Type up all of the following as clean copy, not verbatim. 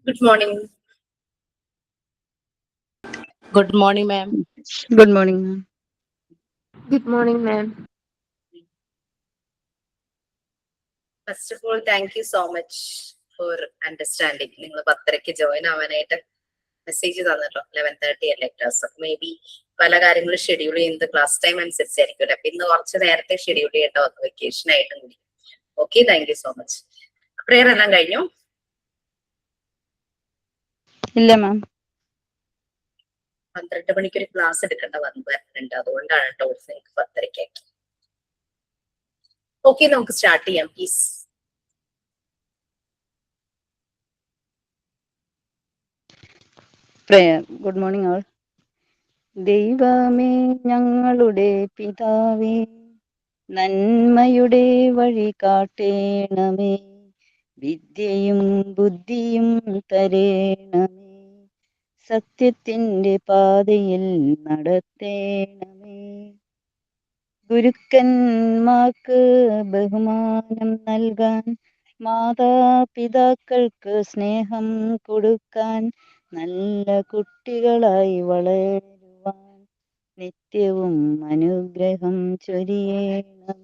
Good morning. Good morning, ma'am. Good morning, ma'am. Good morning, ma'am. First of all, thank you so much for understanding. നിങ്ങൾ 10:30 join ആവാനായിട്ട് message തന്നല്ലോ. 11:30 അല്ലേ class. May be പല കാര്യങ്ങളും schedule ചെയ്യുന്നത് class time അനുസരിച്ചായിരിക്കും. അപ്പൊ ഇന്ന് കുറച്ച് നേരത്തെ ഷെഡ്യൂൾ ചെയ്യേണ്ട വന്നു, വെക്കേഷൻ ആയിട്ടും കൂടി. Okay, thank you so much. Prayer എല്ലാം കഴിഞ്ഞു? ഇല്ല മാം. 12 മണിക്ക് ഒരു ക്ലാസ് എടുക്കേണ്ട വരുന്നുണ്ട്, അതുകൊണ്ടാണ് കേട്ടോ 10:30. ഓക്കെ, നമുക്ക് സ്റ്റാർട്ട് ചെയ്യാം please. Prayer. Good morning, all. ദൈവമേ ഞങ്ങളുടെ പിതാവേ, നന്മയുടെ വഴി കാട്ടേണമേ, വിദ്യയും ബുദ്ധിയും തരേണമേ, സത്യത്തിന്റെ പാതയിൽ നടത്തേണമേ. ഗുരുക്കന്മാർക്ക് ബഹുമാനം നൽകാൻ, മാതാപിതാക്കൾക്ക് സ്നേഹം കൊടുക്കാൻ, നല്ല കുട്ടികളായി വളരുവാൻ നിത്യവും അനുഗ്രഹം ചൊരിയണമേ.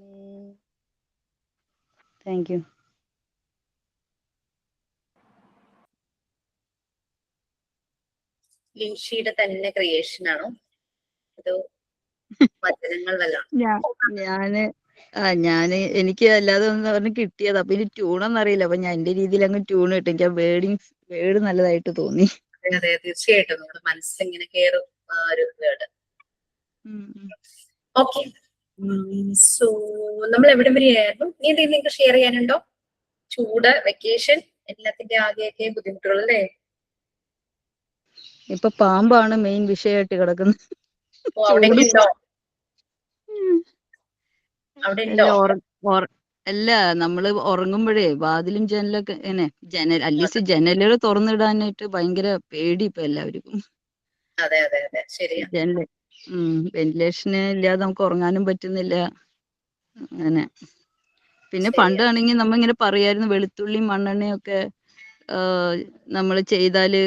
Thank you. ലിൻഷിയുടെ തന്നെ ക്രിയേഷൻ ആണോ അതോ വചനങ്ങൾ വല്ലതും? ഞാന് എനിക്ക് അല്ലാതെ ഒന്ന് പറഞ്ഞ് കിട്ടിയത്. അപ്പൊ ഇനി ട്യൂണൊന്നും അറിയില്ല. അപ്പൊ ഞാൻ എന്റെ രീതിയിൽ അങ്ങ് ട്യൂൺ ഇട്ട്. എനിക്ക് ആ വേർഡ് നല്ലതായിട്ട് തോന്നി. അതെ, തീർച്ചയായിട്ടും നമ്മുടെ മനസ്സിൽ ഇങ്ങനെ കയറും ആ ഒരു വേർഡ്. ഓക്കെ, സോ നമ്മൾ എവിടെ വരെയായിരുന്നു? നീ എന്തെങ്കിലും നിങ്ങൾക്ക് ഷെയർ ചെയ്യാനുണ്ടോ? ചൂട്, വെക്കേഷൻ, എല്ലാത്തിന്റെ ആകെയൊക്കെ ബുദ്ധിമുട്ടുകൾ അല്ലേ? ഇപ്പൊ പാമ്പാണ് മെയിൻ വിഷയമായിട്ട് കിടക്കുന്നത്. അവിടെ ഉണ്ടോ? അവിടെ ഉണ്ടോ? അല്ല, നമ്മള് ഉറങ്ങുമ്പോഴേ വാതിലും ജനലൊക്കെ അറ്റ്ലീസ്റ്റ് ജനലുകൾ തുറന്നിടാനായിട്ട് ഭയങ്കര പേടി ഇപ്പൊ എല്ലാവർക്കും. അതെ അതെ അതെ, ശരിയാ. വെന്റിലേഷന് ഇല്ലാതെ നമുക്ക് ഉറങ്ങാനും പറ്റുന്നില്ല. അങ്ങനെ പിന്നെ പണ്ടാണെങ്കിൽ നമ്മ ഇങ്ങനെ പറയായിരുന്നു, വെളുത്തുള്ളി മണ്ണെണ്ണയും ഒക്കെ നമ്മൾ ചെയ്താല്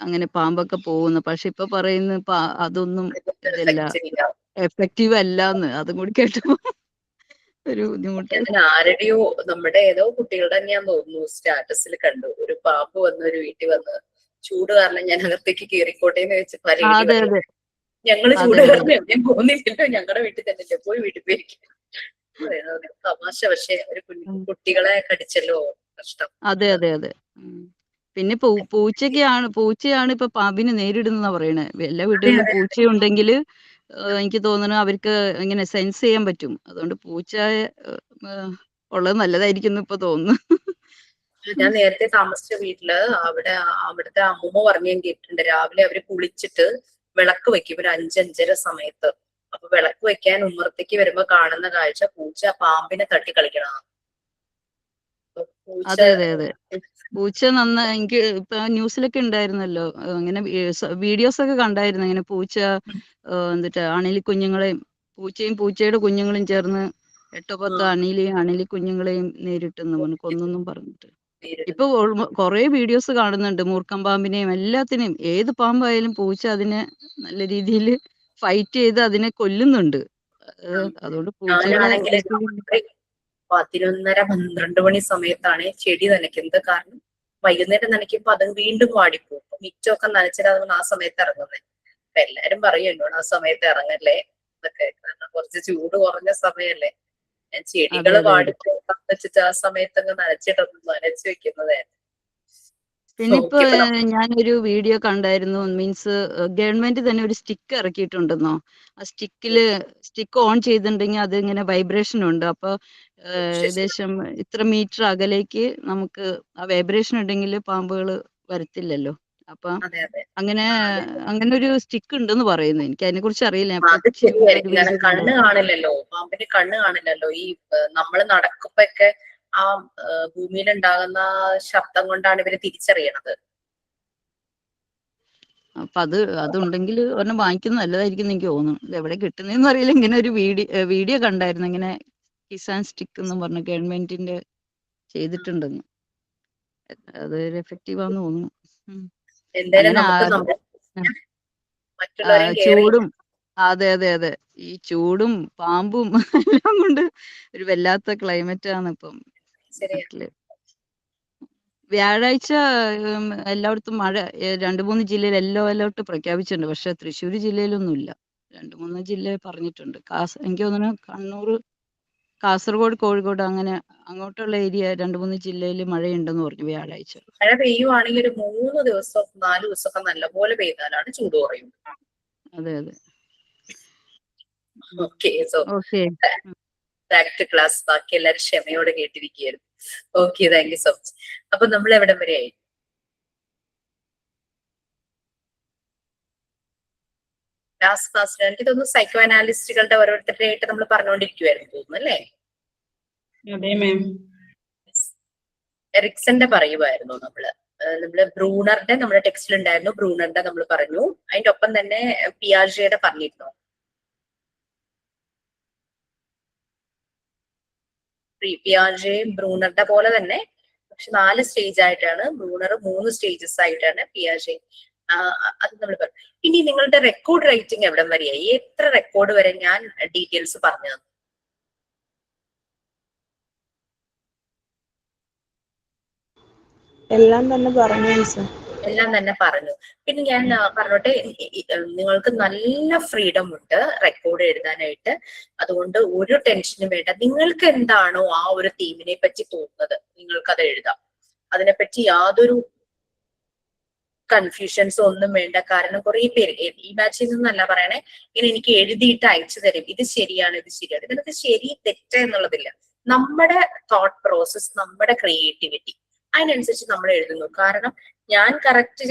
അങ്ങനെ പാമ്പൊക്കെ പോകുന്നു. പക്ഷെ ഇപ്പൊ പറയുന്നു അതൊന്നും ഇതല്ല, എഫക്റ്റീവ് അല്ലാന്ന്. അതും കൂടി കേട്ടപ്പോ ഒരു ബുദ്ധിമുട്ട്. ഞാൻ ആരുടെയോ നമ്മുടെ ഏതോ കുട്ടികളുടെ തന്നെയാന്ന് തോന്നുന്നു സ്റ്റാറ്റസിൽ കണ്ടു, ഒരു പാമ്പ് വന്ന് ഒരു വീട്ടിൽ വന്ന് ചൂട് കാരണം ഞാൻ അകത്തേക്ക് കയറിക്കോട്ടെ എന്ന് വെച്ച് പരേടി. ഞങ്ങള് ചൂട് കാരണം എവിടെയും പോകുന്നില്ലല്ലോ, ഞങ്ങളുടെ വീട്ടിൽ തന്നെ പോയി വീട്ടിൽ പോയിരിക്കും. തമാശ. പക്ഷെ ഒരു കുട്ടികളെ കടിച്ചല്ലോ, കഷ്ടം. അതെ അതെ അതെ. പിന്നെ പൂച്ചയാണ് ഇപ്പൊ പാമ്പിനെ നേരിടുന്ന പറയണേ. എല്ലാ വീടുകളിലും പൂച്ചയുണ്ടെങ്കിൽ എനിക്ക് തോന്നുന്നു അവർക്ക് ഇങ്ങനെ സെൻസ് ചെയ്യാൻ പറ്റും. അതുകൊണ്ട് പൂച്ച ഉള്ളത് നല്ലതായിരിക്കും ഇപ്പൊ തോന്നുന്നു. ഞാൻ നേരത്തെ താമസിച്ച വീട്ടില് അവിടുത്തെ അമ്മൂമ്മ പറഞ്ഞു ഞാൻ കേട്ടിട്ടുണ്ട്, രാവിലെ അവര് കുളിച്ചിട്ട് വിളക്ക് വെക്കും ഒരു 5-5:30 സമയത്ത്. അപ്പൊ വിളക്ക് വെക്കാൻ ഉമ്മറത്തേക്ക് വരുമ്പോ കാണുന്ന കാഴ്ച പൂച്ച പാമ്പിനെ തട്ടി കളിക്കണം. അതെ അതെ അതെ. പൂച്ച എനിക്ക് ഇപ്പൊ ന്യൂസിലൊക്കെ ഉണ്ടായിരുന്നല്ലോ, അങ്ങനെ വീഡിയോസ് ഒക്കെ കണ്ടായിരുന്നു. ഇങ്ങനെ പൂച്ച എന്നിട്ട് അണിലി കുഞ്ഞുങ്ങളെയും പൂച്ചയുടെ കുഞ്ഞുങ്ങളും ചേർന്ന് 8-10 അണിലി കുഞ്ഞുങ്ങളെയും നേരിട്ടെന്ന് കൊന്നെന്നും പറഞ്ഞിട്ട്. ഇപ്പൊ കൊറേ വീഡിയോസ് കാണുന്നുണ്ട്, മൂർഖൻ പാമ്പിനെയും എല്ലാത്തിനെയും. ഏത് പാമ്പായാലും പൂച്ച അതിനെ നല്ല രീതിയിൽ ഫൈറ്റ് ചെയ്ത് അതിനെ കൊല്ലുന്നുണ്ട്. അതുകൊണ്ട് പൂച്ചകളെ 11:30-12 മണി സമയത്താണ് ചെടി നനയ്ക്കുന്നത്. കാരണം വൈകുന്നേരം നനയ്ക്കുമ്പോ അത് വീണ്ടും വാടിപ്പോകും. മിറ്റമൊക്കെ നനച്ചിട്ട് ആ സമയത്ത് ഇറങ്ങുന്നത്. അപ്പൊ എല്ലാരും പറയും എന്നോട് ആ സമയത്ത് ഇറങ്ങല്ലേ എന്നൊക്കെ, കാരണം കുറച്ച് ചൂട് കുറഞ്ഞ സമയല്ലേ. ഞാൻ ചെടികള് വാടിപ്പോകാൻ വെച്ചിട്ട് ആ സമയത്ത് അങ്ങ് നനച്ചു വെക്കുന്നതായിരുന്നു. പിന്നെ ഇപ്പൊ ഞാനൊരു വീഡിയോ കണ്ടായിരുന്നു. മീൻസ് ഗവൺമെന്റ് തന്നെ ഒരു സ്റ്റിക്ക് ഇറക്കിയിട്ടുണ്ടെന്നോ. ആ സ്റ്റിക്ക് ഓൺ ചെയ്തിട്ടുണ്ടെങ്കിൽ അത് ഇങ്ങനെ വൈബ്രേഷൻ ഉണ്ട്. അപ്പൊ ഏകദേശം ഇത്ര മീറ്റർ അകലേക്ക് നമുക്ക് ആ വൈബ്രേഷൻ ഉണ്ടെങ്കിൽ പാമ്പുകൾ വരത്തില്ലല്ലോ. അപ്പൊ അങ്ങനെ ഒരു സ്റ്റിക്ക് ഉണ്ടെന്ന് പറയുന്നു. എനിക്ക് അതിനെ കുറിച്ച് അറിയില്ല. അത് ശരിയായിരിക്കും, കണ്ണ് കാണില്ലല്ലോ, പാമ്പിന് കണ്ണ് കാണില്ലല്ലോ. ഈ നമ്മള് നടക്കുമ്പൊക്കെ ആ ഭൂമിയിലുണ്ടാകുന്ന ശബ്ദം കൊണ്ടാണ് ഇവര് തിരിച്ചറിയണത്. അപ്പൊ അതുണ്ടെങ്കിൽ ഒരെണ്ണം വാങ്ങിക്കുന്നത് നല്ലതായിരിക്കും എനിക്ക് തോന്നുന്നു. ഇത് എവിടെ കിട്ടുന്നതെന്ന് അറിയില്ല. ഇങ്ങനെ ഒരു വീഡിയോ കണ്ടായിരുന്നു, ഇങ്ങനെ കിസാൻ സ്റ്റിക്ക് എന്നും പറഞ്ഞ ഗവൺമെന്റിന്റെ ചെയ്തിട്ടുണ്ടെന്ന്. അത് എഫക്റ്റീവ് ആണെന്ന് തോന്നുന്നു. ഉം. എന്തായാലും അങ്ങനെ നമുക്ക് അത് നമ്മുടെ ഉം. മറ്റുള്ളവരെയും കെയർ ചൂടും അതെ അതെ അതെ ഈ ചൂടും പാമ്പും എല്ലാം കൊണ്ട് ഒരു വല്ലാത്ത ക്ലൈമറ്റ് ആണ് ഇപ്പം ശരിയാ. നാട്ടില്. വ്യാഴാഴ്ച എല്ലായിടത്തും മഴ 2-3 ജില്ലയിൽ യെല്ലോ അലേർട്ട് പ്രഖ്യാപിച്ചിട്ടുണ്ട്. പക്ഷെ തൃശ്ശൂർ ജില്ലയിലൊന്നുമില്ല. 2-3 ജില്ല പറഞ്ഞിട്ടുണ്ട്. എനിക്ക് തോന്നുന്നു കണ്ണൂർ, കാസർഗോഡ്, കോഴിക്കോട് അങ്ങനെ അങ്ങോട്ടുള്ള ഏരിയ 2-3 ജില്ലയിൽ മഴയുണ്ടെന്ന് പറഞ്ഞു വ്യാഴാഴ്ച. മഴ പെയ്യുവാണെങ്കിൽ ഒരു 3 ദിവസം 4 ദിവസമൊക്കെ നല്ലപോലെ പെയ്താലാണ് ചൂട് കുറയുന്നത്. അതെ അതെ. Okay, so okay. Back to class. ബാക്കി എല്ലാവരും ക്ഷമയോടെ കേട്ടിരിക്കുകയായിരുന്നു. Okay, thank you so much. അപ്പൊ നമ്മൾ എവിടം വരെയായി? ലാസ്റ്റ് ക്ലാസ്സിൽ എനിക്ക് തോന്നുന്നു സൈക്കോ അനാലിസ്റ്റുകളുടെ ഓരോരുത്തരുടെ ആയിട്ട് നമ്മൾ പറഞ്ഞുകൊണ്ടിരിക്കുവായിരുന്നു തോന്നുന്നു അല്ലേ? അതെ മാം. എറിക്സന്റെ പറയുമായിരുന്നു നമ്മള് ബ്രൂണറുടെ നമ്മുടെ ടെക്സ്റ്റിൽ ഉണ്ടായിരുന്നു. ബ്രൂണറുടെ നമ്മൾ പറഞ്ഞു. അതിന്റെ ഒപ്പം തന്നെ പിയാജയുടെ പറഞ്ഞിരുന്നു. പിയാജെ ബ്രൂണറുടെ പോലെ തന്നെ, പക്ഷെ 4 സ്റ്റേജ് ആയിട്ടാണ്. ബ്രൂണർ 3 സ്റ്റേജസ് ആയിട്ടാണ് പിയാജെ. അത് നമ്മൾ പറഞ്ഞു. ഇനി നിങ്ങളുടെ റെക്കോർഡ് റൈറ്റിംഗ് എവിടം വരെയായി? എത്ര റെക്കോർഡ് വരെ ഞാൻ ഡീറ്റെയിൽസ് പറഞ്ഞു തന്നു? എല്ലാം തന്നെ പറഞ്ഞു മിസ്സേ. എല്ലാം തന്നെ പറഞ്ഞു. പിന്നെ ഞാൻ പറഞ്ഞോട്ടെ, നിങ്ങൾക്ക് നല്ല ഫ്രീഡം ഉണ്ട് റെക്കോർഡ് എഴുതാനായിട്ട്. അതുകൊണ്ട് ഒരു ടെൻഷനും വേണ്ട. നിങ്ങൾക്ക് എന്താണോ ആ ഒരു തീമിനെ പറ്റി തോന്നുന്നത് നിങ്ങൾക്ക് അത് എഴുതാം. അതിനെപ്പറ്റി യാതൊരു കൺഫ്യൂഷൻസ് ഒന്നും വേണ്ട. കാരണം കുറെ പേര് ഈ ബാച്ചിൽ നിന്നല്ല പറയണേ, ഇങ്ങനെ എനിക്ക് എഴുതിയിട്ട് അയച്ചു തരും, ഇത് ശരിയാണ് ഇത് ശരിയാണ്. ഇതിനകത്ത് ശരി തെറ്റ് എന്നുള്ളതില്ല. നമ്മുടെ തോട്ട് പ്രോസസ്, നമ്മുടെ ക്രിയേറ്റിവിറ്റി, അതിനനുസരിച്ച് നമ്മൾ എഴുതുന്നു. കാരണം ഞാൻ കറക്റ്റ്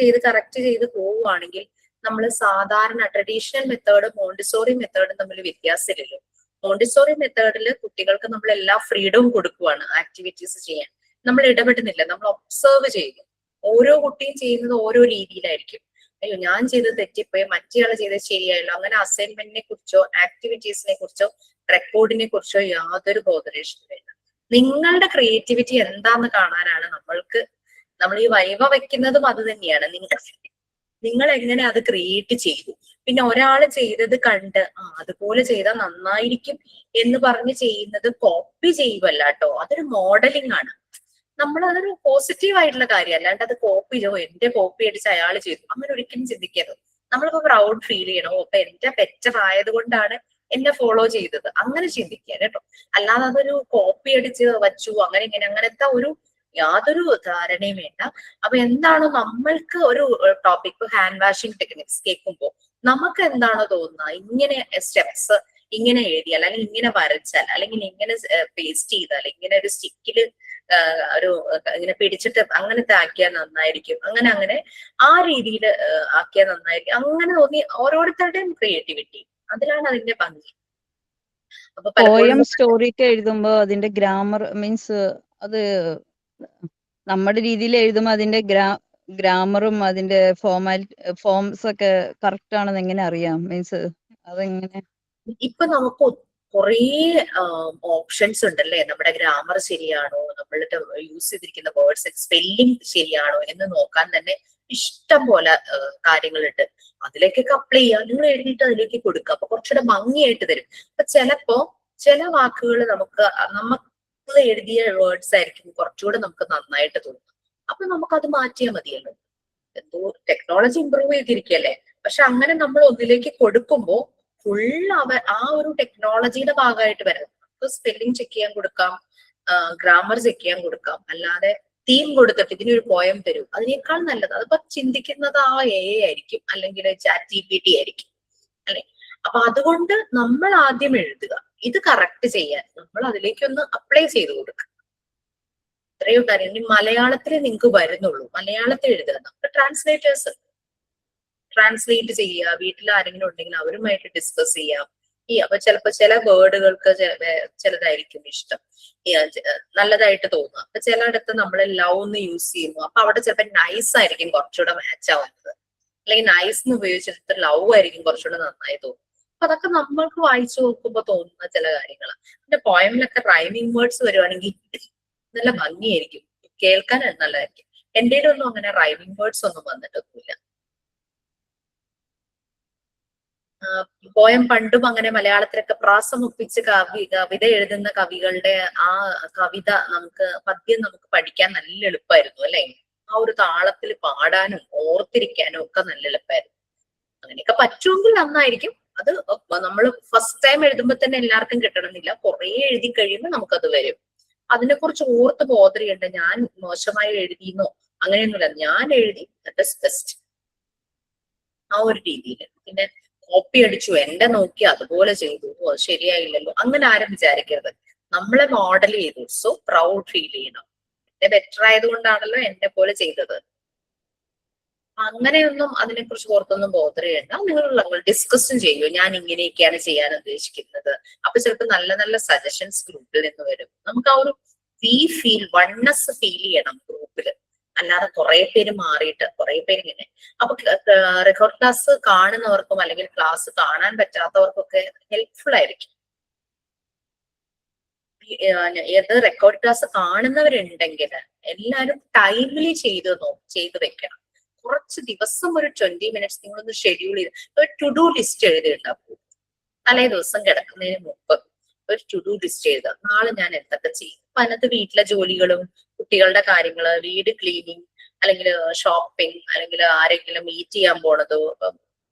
ചെയ്ത് പോവുകയാണെങ്കിൽ നമ്മൾ സാധാരണ ട്രഡീഷണൽ മെത്തേഡും മോണ്ടിസോറി മെത്തേഡും തമ്മിൽ വ്യത്യാസമില്ലല്ലോ. മോണ്ടിസോറി മെത്തേഡിൽ കുട്ടികൾക്ക് നമ്മൾ എല്ലാ ഫ്രീഡവും കൊടുക്കുവാണ് ആക്ടിവിറ്റീസ് ചെയ്യാൻ. നമ്മൾ ഇടപെടുന്നില്ല, നമ്മൾ ഒബ്സർവ് ചെയ്യുന്നു. ഓരോ കുട്ടിയും ചെയ്യുന്നത് ഓരോ രീതിയിലായിരിക്കും. അയ്യോ ഞാൻ ചെയ്തത് തെറ്റിപ്പോയി, മറ്റേയാൾ ചെയ്തത് ശരിയായല്ലോ. അങ്ങനെ അസൈൻമെന്റിനെ കുറിച്ചോ ആക്ടിവിറ്റീസിനെ കുറിച്ചോ റെക്കോർഡിനെ കുറിച്ചോ യാതൊരു ബോധരേഷനും വേണ്ട. നിങ്ങളുടെ ക്രിയേറ്റിവിറ്റി എന്താന്ന് കാണാനാണ് നമ്മൾ ഈ വൈവ വെക്കുന്നതും അത് തന്നെയാണ്. നിങ്ങൾ എങ്ങനെ അത് ക്രിയേറ്റ് ചെയ്തു. പിന്നെ ഒരാൾ ചെയ്തത് കണ്ട് അതുപോലെ ചെയ്താൽ നന്നായിരിക്കും എന്ന് പറഞ്ഞ് ചെയ്യുന്നത് കോപ്പി ചെയ്യുമല്ല കേട്ടോ. അതൊരു മോഡലിംഗ് ആണ്. നമ്മൾ അതൊരു പോസിറ്റീവ് ആയിട്ടുള്ള കാര്യം, അല്ലാണ്ട് അത് കോപ്പി ചെയ്യോ എന്റെ കോപ്പി അടിച്ച് അയാൾ ചെയ്തു അങ്ങനെ ഒരിക്കലും ചിന്തിക്കരുത്. നമ്മളിപ്പോ പ്രൗഡ് ഫീൽ ചെയ്യണോ, അപ്പൊ എന്റെ ബെറ്റർ ആയതുകൊണ്ടാണ് എന്നെ ഫോളോ ചെയ്തത്, അങ്ങനെ ചിന്തിക്കുക കേട്ടോ. അല്ലാതെ അതൊരു കോപ്പി അടിച്ച് വച്ചു അങ്ങനെ ഇങ്ങനെ അങ്ങനത്തെ യാതൊരു ധാരണയും വേണ്ട. അപ്പൊ എന്താണോ നമ്മൾക്ക് ഒരു ടോപ്പിക്, ഹാൻഡ് വാഷിംഗ് ടെക്നിക്സ് കേൾക്കുമ്പോൾ നമുക്ക് എന്താണോ തോന്നുന്നത്, ഇങ്ങനെ സ്റ്റെപ്സ് ഇങ്ങനെ എഴുതിയാൽ, അല്ലെങ്കിൽ ഇങ്ങനെ വരച്ചാൽ, അല്ലെങ്കിൽ ഇങ്ങനെ പേസ്റ്റ് ചെയ്താൽ, ഇങ്ങനെ ഒരു സ്റ്റിക്കില് ഇങ്ങനെ പിടിച്ചിട്ട് അങ്ങനത്തെ ആക്കിയാൽ നന്നായിരിക്കും, അങ്ങനെ ആ രീതിയിൽ ആക്കിയാൽ നന്നായിരിക്കും, അങ്ങനെ തോന്നി. ഓരോരുത്തരുടെയും ക്രിയേറ്റിവിറ്റി, അതിലാണ് അതിന്റെ ഭംഗി. അപ്പൊ പോയം സ്റ്റോറി ഒക്കെ എഴുതുമ്പോ അതിന്റെ ഗ്രാമർ മീൻസ് അത് നമ്മുടെ രീതിയിൽ എഴുതുമ്പോൾ അതിന്റെ ഗ്രാമറും അതിന്റെ ഫോംസ് ഒക്കെ കറക്റ്റ് ആണെന്ന് എങ്ങനെ അറിയാം? മീൻസ് അതെങ്ങനെ? ഇപ്പൊ നമുക്ക് കുറേ ഓപ്ഷൻസ് ഉണ്ടല്ലേ. നമ്മുടെ ഗ്രാമർ ശരിയാണോ, നമ്മളുടെ യൂസ് ചെയ്തിരിക്കുന്ന വേർഡ്സ് സ്പെല്ലിംഗ് ശരിയാണോ എന്ന് നോക്കാൻ തന്നെ ഇഷ്ടം പോലെ കാര്യങ്ങളുണ്ട്. അതിലേക്കൊക്കെ അപ്ലൈ ചെയ്യാം. നിങ്ങൾ എഴുതിയിട്ട് അതിലേക്ക് കൊടുക്കുക. അപ്പൊ കുറച്ചുകൂടെ ഭംഗിയായിട്ട് തരും. അപ്പൊ ചില വാക്കുകൾ നമുക്ക് എഴുതിയ വേർഡ്സ് ആയിരിക്കും കുറച്ചുകൂടെ നമുക്ക് നന്നായിട്ട് തോന്നും. അപ്പൊ നമുക്കത് മാറ്റിയാൽ മതിയല്ലോ. എന്തോ ടെക്നോളജി ഇമ്പ്രൂവ് ചെയ്തിരിക്കുകയല്ലേ. പക്ഷെ അങ്ങനെ നമ്മൾ ഒന്നിലേക്ക് കൊടുക്കുമ്പോൾ ആ ഒരു ടെക്നോളജിയുടെ ഭാഗമായിട്ട് വരാം. നമുക്ക് സ്പെല്ലിംഗ് ചെക്ക് ചെയ്യാൻ കൊടുക്കാം, ഗ്രാമർ ചെക്ക് ചെയ്യാൻ കൊടുക്കാം. അല്ലാതെ തീം കൊടുത്തിട്ട് ഇതിനൊരു പോയം തരും, അതിനേക്കാൾ നല്ലത് അതിപ്പോ ചിന്തിക്കുന്നത് ആ AI ആയിരിക്കും, അല്ലെങ്കിൽ ChatGPT ആയിരിക്കും അല്ലെ. അപ്പൊ അതുകൊണ്ട് നമ്മൾ ആദ്യം എഴുതുക, ഇത് കറക്റ്റ് ചെയ്യാൻ നമ്മൾ അതിലേക്കൊന്ന് അപ്ലൈ ചെയ്ത് കൊടുക്കുക. ഇത്രയോ കാര്യം. ഇനി മലയാളത്തിലേ നിങ്ങൾക്ക് വരുന്നുള്ളൂ, മലയാളത്തിൽ എഴുതുക. നമുക്ക് ട്രാൻസ്ലേറ്റ് ചെയ്യുക. വീട്ടിൽ ആരെങ്കിലും ഉണ്ടെങ്കിൽ അവരുമായിട്ട് ഡിസ്കസ് ചെയ്യാം. അപ്പൊ ചിലപ്പോ ചില വേർഡുകൾക്ക് ചിലതായിരിക്കും ഇഷ്ടം, നല്ലതായിട്ട് തോന്നുക. അപ്പൊ ചിലയിടത്ത് നമ്മൾ ലവ് എന്ന് യൂസ് ചെയ്യുന്നു, അപ്പൊ അവിടെ ചിലപ്പോൾ നൈസ് ആയിരിക്കും കുറച്ചുകൂടെ മാച്ച് ആവുന്നത്, അല്ലെങ്കിൽ നൈസ് എന്ന് ഉപയോഗിച്ചിട്ട് ലവ് ആയിരിക്കും കുറച്ചുകൂടെ നന്നായി തോന്നും. അപ്പൊ അതൊക്കെ നമ്മൾക്ക് വായിച്ചു നോക്കുമ്പോൾ തോന്നുന്ന ചില കാര്യങ്ങളാണ്. പിന്നെ പോയമിലൊക്കെ റൈമിംഗ് വേർഡ്സ് വരുവാണെങ്കിൽ നല്ല ഭംഗിയായിരിക്കും, കേൾക്കാൻ നല്ലതായിരിക്കും. എൻ്റെ ഒന്നും അങ്ങനെ റൈമിംഗ് വേർഡ്സ് ഒന്നും വന്നിട്ടൊന്നുമില്ല. പോയം പണ്ടും അങ്ങനെ മലയാളത്തിലൊക്കെ പ്രാസം ഒപ്പിച്ച് കവിത എഴുതുന്ന കവികളുടെ ആ കവിത പദ്യം നമുക്ക് പഠിക്കാൻ നല്ല എളുപ്പമായിരുന്നു അല്ലെ. ആ ഒരു താളത്തിൽ പാടാനും ഓർത്തിരിക്കാനും ഒക്കെ നല്ല എളുപ്പമായിരുന്നു. അങ്ങനെയൊക്കെ പറ്റുമെങ്കിൽ നന്നായിരിക്കും. അത് നമ്മൾ ഫസ്റ്റ് ടൈം എഴുതുമ്പോൾ തന്നെ എല്ലാവർക്കും കിട്ടണമെന്നില്ല. കുറെ എഴുതി കഴിയുമ്പോൾ നമുക്കത് വരും. അതിനെ കുറിച്ച് ഓർത്ത് ബോധർ ചെയ്യണ്ട. ഞാൻ മോശമായി എഴുതിയെന്നോ അങ്ങനെയൊന്നുമില്ല. ഞാൻ എഴുതി ദാറ്റ് ഈസ് ബെസ്റ്റ്, ആ ഒരു രീതിയിൽ. പിന്നെ കോപ്പി അടിച്ചു, എന്റെ നോക്കി അതുപോലെ ചെയ്തു, അത് ശരിയായില്ലല്ലോ, അങ്ങനെ ആരും വിചാരിക്കരുത്. നമ്മളെ മോഡൽ ചെയ്തു, സോ പ്രൗഡ് ഫീൽ ചെയ്യണം. എന്റെ ബെറ്റർ ആയതുകൊണ്ടാണല്ലോ എന്നെ പോലെ ചെയ്തത്. അങ്ങനെയൊന്നും അതിനെക്കുറിച്ച് ഓർത്തൊന്നും ബോധർ ചെയ്യണ്ട. നിങ്ങൾ ഡിസ്കസും ചെയ്യൂ, ഞാൻ ഇങ്ങനെയൊക്കെയാണ് ചെയ്യാൻ ഉദ്ദേശിക്കുന്നത്. അപ്പൊ ചിലപ്പോൾ നല്ല നല്ല സജഷൻസ് ഗ്രൂപ്പിൽ നിന്ന് വരും. നമുക്ക് ആ ഒരു വണ്ണസ് ഫീൽ ചെയ്യണം ഗ്രൂപ്പിൽ. അല്ലാതെ കുറെ പേര് മാറിയിട്ട് കുറെ പേര് ഇങ്ങനെ. അപ്പൊ റെക്കോർഡ് ക്ലാസ് കാണുന്നവർക്കും അല്ലെങ്കിൽ ക്ലാസ് കാണാൻ പറ്റാത്തവർക്കൊക്കെ ഹെൽപ്ഫുൾ ആയിരിക്കും. ഏത് റെക്കോർഡ് ക്ലാസ് കാണുന്നവരുണ്ടെങ്കിൽ എല്ലാവരും ടൈംലി ചെയ്ത് വെക്കണം. കുറച്ച് ദിവസം ഒരു 20 minutes നിങ്ങളൊന്ന് ഷെഡ്യൂൾ ചെയ്ത് ഒരു ടു ഡു ലിസ്റ്റ് എഴുതിയിട്ടുണ്ടാവും. തലേ ദിവസം കിടക്കുന്നതിന് മുമ്പ് ഒരു ടു ഡു ലിസ്റ്റ് എഴുതുക. നാളെ ഞാൻ എന്തൊക്കെ ചെയ്യും. അപ്പൊ അതിനകത്ത് വീട്ടിലെ ജോലികളും കുട്ടികളുടെ കാര്യങ്ങള്, വീട് ക്ലീനിങ്, അല്ലെങ്കിൽ ഷോപ്പിംഗ്, അല്ലെങ്കിൽ ആരെങ്കിലും മീറ്റ് ചെയ്യാൻ പോണതോ,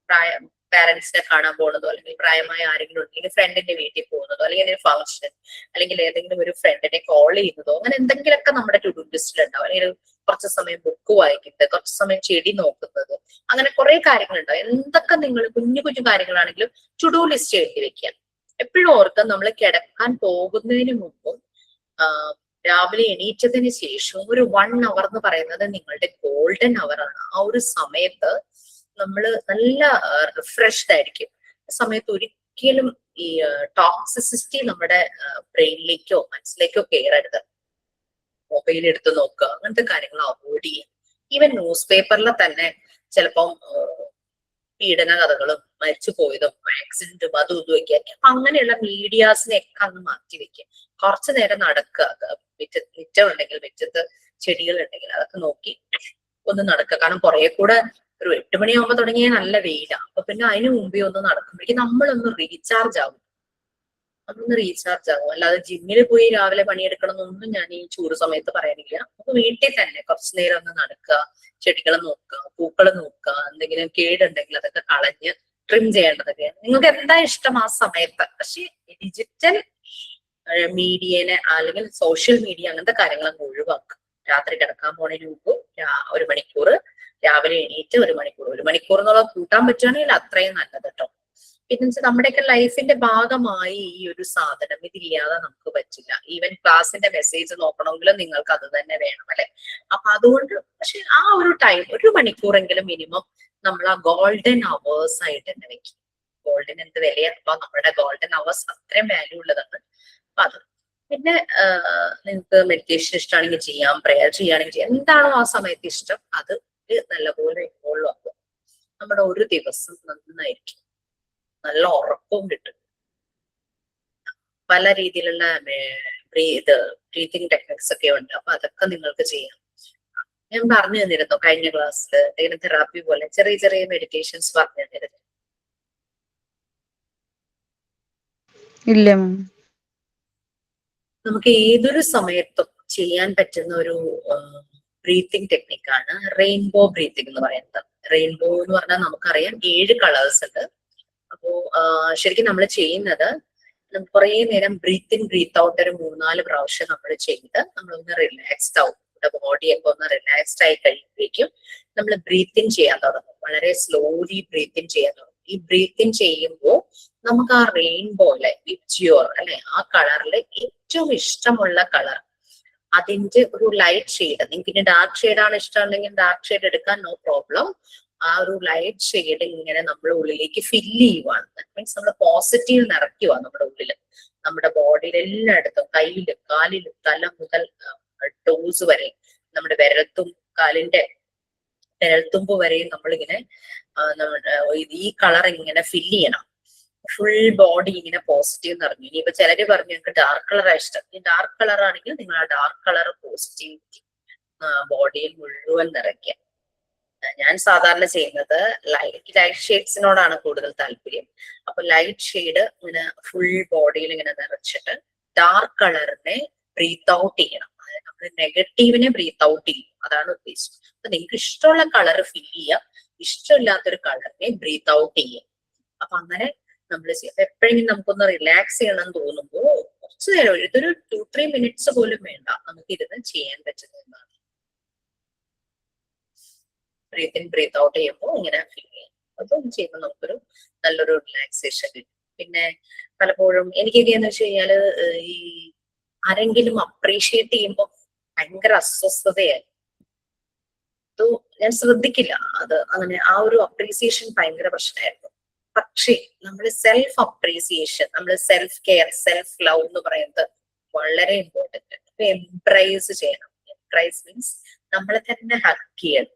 പാരന്റ്സിനെ കാണാൻ പോണതോ, അല്ലെങ്കിൽ പ്രായമായ ആരെങ്കിലും ഉണ്ടെങ്കിൽ ഫ്രണ്ടിന്റെ വീട്ടിൽ പോകുന്നതോ, അല്ലെങ്കിൽ ഒരു ഫംഗ്ഷൻ, അല്ലെങ്കിൽ ഏതെങ്കിലും ഒരു ഫ്രണ്ടിനെ കോൾ ചെയ്യുന്നതോ, അങ്ങനെ എന്തെങ്കിലുമൊക്കെ നമ്മുടെ ടു ഡു ലിസ്റ്റിൽ ഉണ്ടാവും. അല്ലെങ്കിൽ കുറച്ച് സമയം ബുക്ക് വായിക്കുന്നത്, കുറച്ച് സമയം ചെടി നോക്കുന്നത്, അങ്ങനെ കുറെ കാര്യങ്ങളുണ്ടാവും. എന്തൊക്കെ നിങ്ങൾ കുഞ്ഞു കുഞ്ഞു കാര്യങ്ങളാണെങ്കിലും ടു ഡു ലിസ്റ്റ് എഴുതി വെക്കുക. എപ്പോഴും ഓർക്കുക, നമ്മൾ കിടക്കാൻ പോകുന്നതിന് മുമ്പും രാവിലെ എണീറ്റതിന് ശേഷവും ഒരു 1 hour എന്ന് പറയുന്നത് നിങ്ങളുടെ ഗോൾഡൻ അവർ ആണ്. ആ ഒരു സമയത്ത് നമ്മൾ നല്ല റിഫ്രഷ്ഡ് ആയിരിക്കും. ആ സമയത്ത് ഒരിക്കലും ഈ ടോക്സിസിറ്റി നമ്മുടെ ബ്രെയിനിലേക്കോ മനസ്സിലേക്കോ കയറരുത്. മൊബൈൽ എടുത്ത് നോക്കുക, അങ്ങനത്തെ കാര്യങ്ങൾ അവോയ്ഡ് ചെയ്യുക. ഈവൻ ന്യൂസ് പേപ്പറിൽ തന്നെ ചിലപ്പം പീഡന കഥകളും മരിച്ചു പോയതും ആക്സിഡന്റും അതും ഇതും ഒക്കെ ആയിരിക്കും. അപ്പൊ അങ്ങനെയുള്ള മീഡിയാസിനെയൊക്കെ അങ്ങ് മാറ്റി വെക്കുക. കുറച്ചു നേരം നടക്കുക, മുറ്റം ഉണ്ടെങ്കിൽ മുറ്റത്ത് ചെടികൾ ഉണ്ടെങ്കിൽ അതൊക്കെ നോക്കി ഒന്ന് നടക്കുക. കാരണം കുറെ കൂടെ ഒരു 8 മണിയാകുമ്പോ തുടങ്ങിയ നല്ല വെയിലാണ്. അപ്പൊ പിന്നെ അതിന് മുമ്പേ ഒന്ന് നടക്കുമ്പോഴേക്കും നമ്മളൊന്ന് റീചാർജ് ആകും. അല്ലാതെ ജിമ്മിൽ പോയി രാവിലെ പണിയെടുക്കണം എന്നൊന്നും ഞാൻ ഈ ചൂട് സമയത്ത് പറയാനില്ല. അപ്പൊ വീട്ടിൽ തന്നെ കുറച്ചു നേരം ഒന്ന് നടക്കുക, ചെടികൾ നോക്കുക, പൂക്കൾ നോക്കുക, എന്തെങ്കിലും കേടുണ്ടെങ്കിൽ അതൊക്കെ കളഞ്ഞ് ട്രിം ചെയ്യേണ്ടതൊക്കെ നിങ്ങൾക്ക് എന്താ ഇഷ്ടം ആ സമയത്ത്. പക്ഷെ ഡിജിറ്റൽ മീഡിയനെ അല്ലെങ്കിൽ സോഷ്യൽ മീഡിയ അങ്ങനത്തെ കാര്യങ്ങളൊക്കെ ഒഴിവാക്കുക. രാത്രി കിടക്കാൻ പോണതിന് മുമ്പ് 1 മണിക്കൂർ, രാവിലെ എണീറ്റ് 1 മണിക്കൂർ, 1 മണിക്കൂർ എന്നുള്ളത് കൂട്ടാൻ പറ്റുകയാണെങ്കിൽ അത്രയും നല്ലത് കേട്ടോ. പിന്നെ വെച്ചാൽ നമ്മുടെയൊക്കെ ലൈഫിന്റെ ഭാഗമായി ഈ ഒരു സാധനം, ഇതില്ലാതെ നമുക്ക് പറ്റില്ല. ഈവൻ ക്ലാസ്സിന്റെ മെസ്സേജ് നോക്കണമെങ്കിലും നിങ്ങൾക്ക് അത് തന്നെ വേണം അല്ലെ. അപ്പൊ അതുകൊണ്ട് പക്ഷെ ആ ഒരു ടൈം 1 മണിക്കൂറെങ്കിലും മിനിമം നമ്മൾ ആ ഗോൾഡൻ അവേഴ്സ് ആയിട്ട് തന്നെ വെക്കും. ഗോൾഡൻ എന്ത് വിലയാണ്. അപ്പൊ നമ്മുടെ ഗോൾഡൻ അവേഴ്സ് അത്രയും വാല്യൂ ഉള്ളതാണ്. അപ്പൊ അത് പിന്നെ നിങ്ങൾക്ക് മെഡിറ്റേഷൻ ഇഷ്ടമാണെങ്കിൽ ചെയ്യാം, പ്രെയർ ചെയ്യുകയാണെങ്കിൽ ചെയ്യാം. എന്താണോ ആ സമയത്ത് ഇഷ്ടം അത് നല്ലപോലെ ഇൻവോൾവ് ആക്കുക. നമ്മുടെ ഒരു ദിവസം നന്നായിരിക്കും, നല്ല ഉറപ്പവും കിട്ടും. പല രീതിയിലുള്ള ബ്രീതിങ് ടെക്നിക്സ് ഒക്കെ ഉണ്ട്. അപ്പൊ അതൊക്കെ നിങ്ങൾക്ക് ചെയ്യാം. ഞാൻ പറഞ്ഞു തന്നിരുന്നു കഴിഞ്ഞ ക്ലാസ്സിൽ എന്തെങ്കിലും തെറാപ്പി പോലെ ചെറിയ ചെറിയ മെഡിറ്റേഷൻസ് പറഞ്ഞു തന്നിരുന്നു. ഇല്ല. നമുക്ക് ഏതൊരു സമയത്തും ചെയ്യാൻ പറ്റുന്ന ഒരു ബ്രീത്തിങ് ടെക്നിക്കാണ് റെയിൻബോ ബ്രീത്തിങ് എന്ന് പറയുന്നത്. റെയിൻബോ എന്ന് പറഞ്ഞാൽ നമുക്കറിയാം 7 കളേഴ്സ് ഉണ്ട്. അപ്പോ ശരിക്കും നമ്മൾ ചെയ്യുന്നത് കുറെ നേരം ബ്രീത്ത് ഇൻ ബ്രീത്ത് ഔട്ട് ഒരു 3-4 പ്രാവശ്യം നമ്മൾ ചെയ്ത് നമ്മളൊന്ന് റിലാക്സ്ഡ് ആവും. നമ്മുടെ ബോഡിയൊക്കെ ഒന്ന് റിലാക്സ്ഡ് ആയി കഴിയുമ്പോഴേക്കും നമ്മൾ ബ്രീത്ത് ഇൻ ചെയ്യാൻ തുടങ്ങും. വളരെ സ്ലോലി ബ്രീത്ത് ഇൻ ചെയ്യാൻ തുടങ്ങും. ഈ ബ്രീത്ത് ഇൻ ചെയ്യുമ്പോൾ നമുക്ക് ആ റെയിൻബോയിലെ വിബ്ജിയോർ അല്ലെ, ആ കളറിലെ ഏറ്റവും ഇഷ്ടമുള്ള കളർ, അതിന്റെ ഒരു ലൈറ്റ് ഷെയ്ഡ്, നിങ്ങൾക്ക് ഇനി ഡാർക്ക് ഷെയ്ഡാണ് ഇഷ്ടമുണ്ടെങ്കിൽ ഡാർക്ക് ഷെയ്ഡ് എടുക്കാൻ നോ പ്രോബ്ലം. ആ ഒരു ലൈറ്റ് ഷെയ്ഡ് ഇങ്ങനെ നമ്മുടെ ഉള്ളിലേക്ക് ഫില്ല് ചെയ്യുവാണ്. മീൻസ് നമ്മൾ പോസിറ്റീവ് നിറയ്ക്കുക നമ്മുടെ ഉള്ളില്. നമ്മുടെ ബോഡിയിൽ എല്ലായിടത്തും, കയ്യിലും കാലിലും, തല മുതൽ ടോസ് വരെ, നമ്മുടെ കാലിന്റെ വിരൽത്തുമ്പ് വരെയും നമ്മളിങ്ങനെ ഈ കളർ ഇങ്ങനെ ഫില്ല് ചെയ്യണം. ഫുൾ ബോഡി ഇങ്ങനെ പോസിറ്റീവ് നിറഞ്ഞു. ഇനിയിപ്പോ ചിലര് പറഞ്ഞു ഞങ്ങൾക്ക് ഡാർക്ക് കളറാണ് ഇഷ്ടം. ഈ ഡാർക്ക് കളർ ആണെങ്കിൽ നിങ്ങൾ ആ ഡാർക്ക് കളർ പോസിറ്റിവിറ്റി ബോഡിയിൽ മുഴുവൻ നിറയ്ക്കുക. ഞാൻ സാധാരണ ചെയ്യുന്നത് ലൈറ്റ് ഷെയ്ഡ്സിനോടാണ് കൂടുതൽ താല്പര്യം. അപ്പൊ ലൈറ്റ് ഷെയ്ഡ് ഇങ്ങനെ ഫുൾ ബോഡിയിൽ ഇങ്ങനെ നിറച്ചിട്ട് ഡാർക്ക് കളറിനെ ബ്രീത്ത് ഔട്ട് ചെയ്യണം. നമ്മൾ നെഗറ്റീവിനെ ബ്രീത്ത് ഔട്ട് ചെയ്യും, അതാണ് ഉദ്ദേശം. അപ്പൊ നിങ്ങൾക്ക് ഇഷ്ടമുള്ള കളർ ഫിൽ ചെയ്യുക, ഇഷ്ടമില്ലാത്തൊരു കളറിനെ ബ്രീത്ത് ഔട്ട് ചെയ്യുക. അപ്പൊ അങ്ങനെ നമ്മൾ ചെയ്യാം. എപ്പോഴെങ്കിലും നമുക്കൊന്ന് റിലാക്സ് ചെയ്യണം എന്ന് തോന്നുമ്പോൾ കുറച്ചു നേരം, ഇതൊരു 2-3 മിനിറ്റ്സ് പോലും വേണ്ട, നമുക്ക് ഇരുന്ന് ചെയ്യാൻ പറ്റുന്നതാണ്. ബ്രീത്ത് ഇൻ ബ്രീത്ത് ഔട്ട് ചെയ്യുമ്പോൾ ഇങ്ങനെ ഫീൽ ചെയ്യും. അതൊന്നും ചെയ്യുമ്പോൾ നമുക്കൊരു നല്ലൊരു റിലാക്സേഷൻ കിട്ടും. പിന്നെ പലപ്പോഴും എനിക്കൊക്കെ എന്ന് വെച്ച് കഴിഞ്ഞാല് ഈ ആരെങ്കിലും അപ്രീഷിയേറ്റ് ചെയ്യുമ്പോൾ ഭയങ്കര അസ്വസ്ഥതയായി. ഞാൻ ശ്രദ്ധിക്കില്ല അത്, അങ്ങനെ ആ ഒരു അപ്രീസിയേഷൻ ഭയങ്കര പ്രശ്നമായിരുന്നു. പക്ഷേ നമ്മൾ സെൽഫ് അപ്രീസിയേഷൻ, നമ്മൾ സെൽഫ് കെയർ, സെൽഫ് ലവ് എന്ന് പറയുന്നത് വളരെ ഇമ്പോർട്ടന്റ്. അപ്പൊ എംബ്രൈസ് ചെയ്യണം. എംബ്രൈസ് മീൻസ് നമ്മളെ തന്നെ ഹഗ് ചെയ്യണം.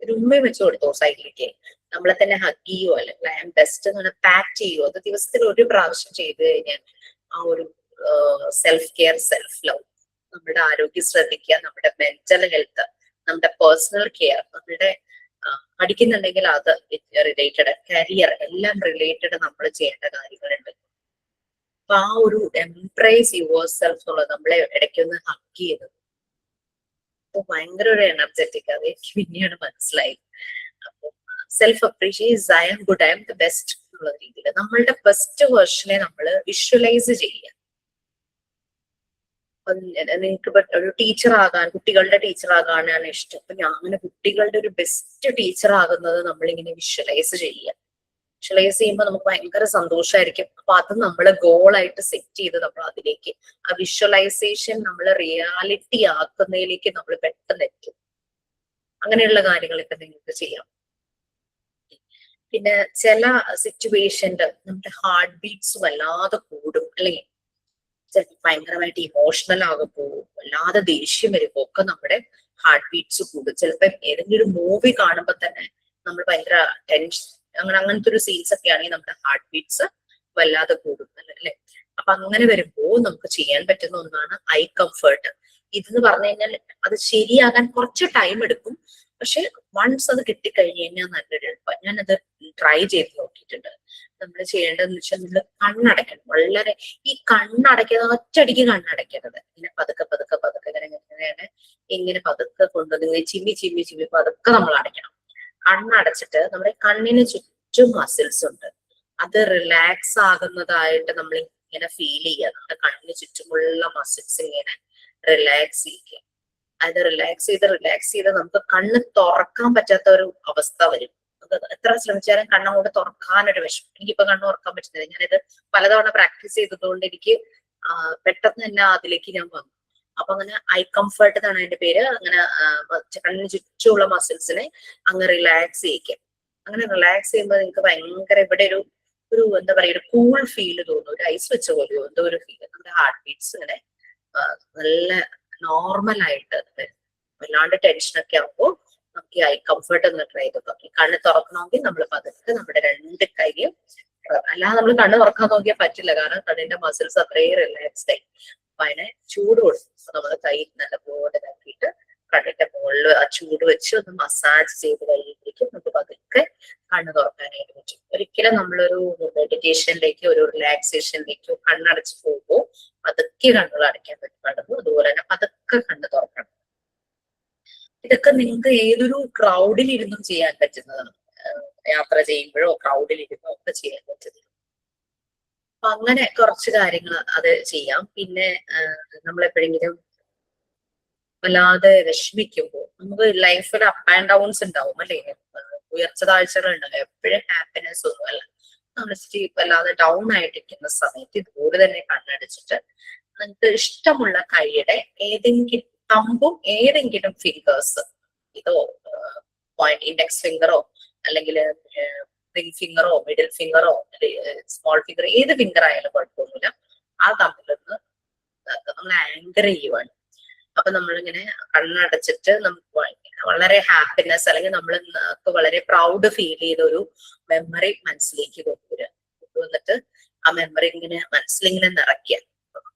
ഒരു ഉമ്മ വെച്ച് കൊടുത്തോ സൈഡിലേക്ക്, നമ്മളെ തന്നെ ഹഗ് ചെയ്യുവോ, അല്ലെങ്കിൽ ഐ ആം ബെസ്റ്റ് എന്ന് പാക്ക് ചെയ്യുവോ, അത് ദിവസത്തിൽ ഒരു പ്രാവശ്യം ചെയ്തു കഴിഞ്ഞാൽ ആ ഒരു സെൽഫ് കെയർ, സെൽഫ് ലവ്, നമ്മുടെ ആരോഗ്യം ശ്രദ്ധിക്കുക, നമ്മുടെ മെന്റൽ ഹെൽത്ത്, നമ്മുടെ പേഴ്സണൽ കെയർ, നമ്മുടെ പഠിക്കുന്നുണ്ടെങ്കിൽ അത് റിലേറ്റഡ്, കരിയർ, എല്ലാം റിലേറ്റഡ് നമ്മൾ ചെയ്യേണ്ട കാര്യങ്ങളുണ്ട്. അപ്പൊ ആ ഒരു എംബ്രേസ് യുവർ സെൽഫ് എന്നുള്ളത്, നമ്മളെ ഇടയ്ക്കൊന്ന് ഹഗ് ചെയ്ത് ഭയങ്കര ഒരു എനർജറ്റിക്, അത് എനിക്ക് പിന്നെയാണ് മനസ്സിലായി. അപ്പൊ self appreciate, I am good, I am the best എന്നുള്ള രീതിയിൽ നമ്മളുടെ ബെസ്റ്റ് വേർഷനെ നമ്മൾ വിഷ്വലൈസ് ചെയ്യുക. നിങ്ങൾക്ക് ഒരു ടീച്ചർ ആകാൻ, കുട്ടികളുടെ ടീച്ചർ ആകാനാണ് ഇഷ്ടം. അപ്പൊ ഞാൻ അങ്ങനെ കുട്ടികളുടെ ഒരു ബെസ്റ്റ് ടീച്ചർ ആകുന്നത് നമ്മളിങ്ങനെ വിഷ്വലൈസ് ചെയ്യുക. വിഷ്വലൈസ് ചെയ്യുമ്പോൾ നമുക്ക് ഭയങ്കര സന്തോഷമായിരിക്കും. അപ്പൊ അത് നമ്മൾ ഗോളായിട്ട് സെറ്റ് ചെയ്ത് നമ്മൾ അതിലേക്ക് ആ വിഷ്വലൈസേഷൻ നമ്മൾ റിയാലിറ്റി ആക്കുന്നതിലേക്ക് നമ്മൾ പെട്ടെന്ന് എത്തും. അങ്ങനെയുള്ള കാര്യങ്ങളൊക്കെ നിങ്ങൾക്ക് ചെയ്യാം. പിന്നെ ചില സിറ്റുവേഷനിൽ നമ്മുടെ ഹാർട്ട് ബീറ്റ്സ് വല്ലാതെ കൂടും, അല്ലെങ്കിൽ ചിലപ്പോൾ ഭയങ്കരമായിട്ട് ഇമോഷണൽ ആകുമ്പോ, വല്ലാതെ ദേഷ്യം വരുമ്പോ ഒക്കെ നമ്മുടെ ഹാർട്ട് ബീറ്റ്സ് കൂടും. ചിലപ്പോ ഏതെങ്കിലും ഒരു മൂവി കാണുമ്പോൾ തന്നെ നമ്മൾ ഭയങ്കര ടെൻഷൻ, അങ്ങനത്തെ ഒരു സീൻസ് ഒക്കെ ആണെങ്കിൽ നമ്മുടെ ഹാർട്ട് ബീറ്റ്സ് വല്ലാതെ കൂടും അല്ലെ. അപ്പൊ അങ്ങനെ വരുമ്പോ നമുക്ക് ചെയ്യാൻ പറ്റുന്ന ഒന്നാണ് ഐ കംഫർട്ട്. ഇതെന്ന് പറഞ്ഞു കഴിഞ്ഞാൽ അത് ശരിയാകാൻ കുറച്ച് ടൈം എടുക്കും, പക്ഷെ വൺസ് അത് കിട്ടിക്കഴിഞ്ഞു കഴിഞ്ഞാൽ നല്ലൊരു എളുപ്പം. ഞാനത് ട്രൈ ചെയ്ത് നോക്കിയിട്ടുണ്ട്. നമ്മൾ ചെയ്യേണ്ടതെന്ന് വെച്ചാൽ നമ്മൾ കണ്ണടയ്ക്കണം. വളരെ ഈ കണ്ണടയ്ക്കുന്നത് ഒറ്റയടിക്ക് കണ്ണടയ്ക്കരുത്. ഇങ്ങനെ പതുക്കെ പതുക്കെ പതുക്കെ ഇങ്ങനെ പതുക്കെ കൊണ്ടുവന്ന് ചിമ്മി ചിമ്മി ചിമ്മി പതുക്കെ നമ്മൾ അടയ്ക്കണം. കണ്ണടച്ചിട്ട് നമ്മുടെ കണ്ണിന് ചുറ്റും മസിൽസ് ഉണ്ട്, അത് റിലാക്സ് ആകുന്നതായിട്ട് നമ്മൾ ഇങ്ങനെ ഫീൽ ചെയ്യുക. നമ്മുടെ കണ്ണിന് ചുറ്റുമുള്ള മസിൽസ് ഇങ്ങനെ റിലാക്സ് ചെയ്യുക. അത് റിലാക്സ് ചെയ്ത് നമുക്ക് കണ്ണ് തുറക്കാൻ പറ്റാത്ത ഒരു അവസ്ഥ വരും. എത്ര ശ്രമിച്ചാലും കണ്ണങ്ങോട്ട് തുറക്കാനൊരു വിഷമം. എനിക്കിപ്പോ കണ്ണ് തുറക്കാൻ പറ്റുന്നില്ല. ഞാനിത് പലതവണ പ്രാക്ടീസ് ചെയ്തതുകൊണ്ട് എനിക്ക് പെട്ടെന്ന് തന്നെ അതിലേക്ക് ഞാൻ വന്നു. അപ്പൊ അങ്ങനെ ഐ കംഫർട്ട് എന്നാണ് അതിന്റെ പേര്. അങ്ങനെ കണ്ണിന് ചുറ്റുമുള്ള മസിൽസിനെ അങ്ങ് റിലാക്സ് ചെയ്യിക്കുക. അങ്ങനെ റിലാക്സ് ചെയ്യുമ്പോൾ നിങ്ങൾക്ക് ഭയങ്കര ഇവിടെ ഒരു എന്താ പറയുക, ഒരു കൂൾ ഫീല് തോന്നും. ഒരു ഐസ് വെച്ച പോലെയോ എന്തോ ഒരു ഫീല്. നമ്മുടെ ഹാർട്ട് ബീറ്റ്സ് ഇങ്ങനെ നല്ല നോർമൽ ആയിട്ട് വരും. വല്ലാണ്ട് ടെൻഷനൊക്കെ ആകുമ്പോൾ നമുക്ക് ഈ ഐ കംഫർട്ട് ഒന്ന് ട്രൈ ചെയ്ത് നോക്കാം. കണ്ണ് തുറക്കണമെങ്കിൽ നമ്മൾ പതുക്കെ നമ്മുടെ 2 കൈയും, അല്ലാതെ നമ്മൾ കണ്ണ് തുറക്കാൻ നോക്കിയാൽ പറ്റില്ല, കാരണം കണ്ണിന്റെ മസിൽസ് അത്രയും റിലാക്സ്ഡ് ആയി. അപ്പൊ അതിനെ ചൂട് കൊടുക്കും. നമ്മൾ കൈ നല്ലപോലെ ഇതാക്കിയിട്ട് കണ്ണിന്റെ മുകളിൽ ആ ചൂട് വെച്ച് ഒന്ന് മസാജ് ചെയ്ത് കഴിയുമ്പോഴേക്കും നമുക്ക് പതുക്കെ കണ്ണ് തുറക്കാനായിട്ട് പറ്റും. ഒരിക്കലും നമ്മളൊരു മെഡിറ്റേഷനിലേക്കോ ഒരു റിലാക്സേഷനിലേക്കോ കണ്ണടച്ച് പോകുമ്പോൾ പതുക്കെ കണ്ണുകൾ അടയ്ക്കാൻ പറ്റും. അതുപോലെ തന്നെ പതുക്കെ കണ്ണ് തുറക്കണം. ഇതൊക്കെ നിങ്ങൾക്ക് ഏതൊരു ക്രൗഡിൽ ഇരുന്നും ചെയ്യാൻ പറ്റുന്നതാണ്. യാത്ര ചെയ്യുമ്പോഴോ ക്രൗഡിൽ ഇരുന്നോ ഒക്കെ ചെയ്യാൻ പറ്റുന്നത്. അപ്പൊ അങ്ങനെ കുറച്ച് കാര്യങ്ങൾ അത് ചെയ്യാം. പിന്നെ നമ്മളെപ്പോഴെങ്കിലും വല്ലാതെ വിഷമിക്കുമ്പോൾ, നമുക്ക് ലൈഫിൽ അപ്പ് ആൻഡ് ഡൗൺസ് ഉണ്ടാവും അല്ലെ, ഉയർച്ച താഴ്ചകൾ ഉണ്ടാവും. എപ്പോഴും ഹാപ്പിനെസ് ഒന്നും അല്ല. നമ്മൾ വല്ലാതെ ഡൗൺ ആയിട്ടിരിക്കുന്ന സമയത്ത് ഇതുപോലെ തന്നെ കണ്ണടച്ചിട്ട് നിങ്ങൾക്ക് ഇഷ്ടമുള്ള കൈയുടെ ഏതെങ്കിലും തമ്പും ഏതെങ്കിലും ഫിംഗേഴ്സ്, ഇതോ പോയിന്റ് ഇൻഡെക്സ് ഫിംഗറോ അല്ലെങ്കിൽ റിംഗ് ഫിംഗറോ മിഡിൽ ഫിംഗറോ സ്മോൾ ഫിംഗർ, ഏത് ഫിംഗർ ആയാലും കുഴപ്പമൊന്നുമില്ല, ആ തമ്മിലൊന്ന് നമ്മൾ ആങ്കർ ചെയ്യുവാണ്. അപ്പൊ നമ്മളിങ്ങനെ കണ്ണടച്ചിട്ട് നമുക്ക് വളരെ ഹാപ്പിനെസ് അല്ലെങ്കിൽ നമ്മൾക്ക് വളരെ പ്രൗഡ് ഫീൽ ചെയ്ത ഒരു മെമ്മറി മനസ്സിലേക്ക് കൊണ്ടുവരിക. കൊണ്ടുവന്നിട്ട് ആ മെമ്മറി ഇങ്ങനെ മനസ്സിലിങ്ങനെ നിറയ്ക്കുക.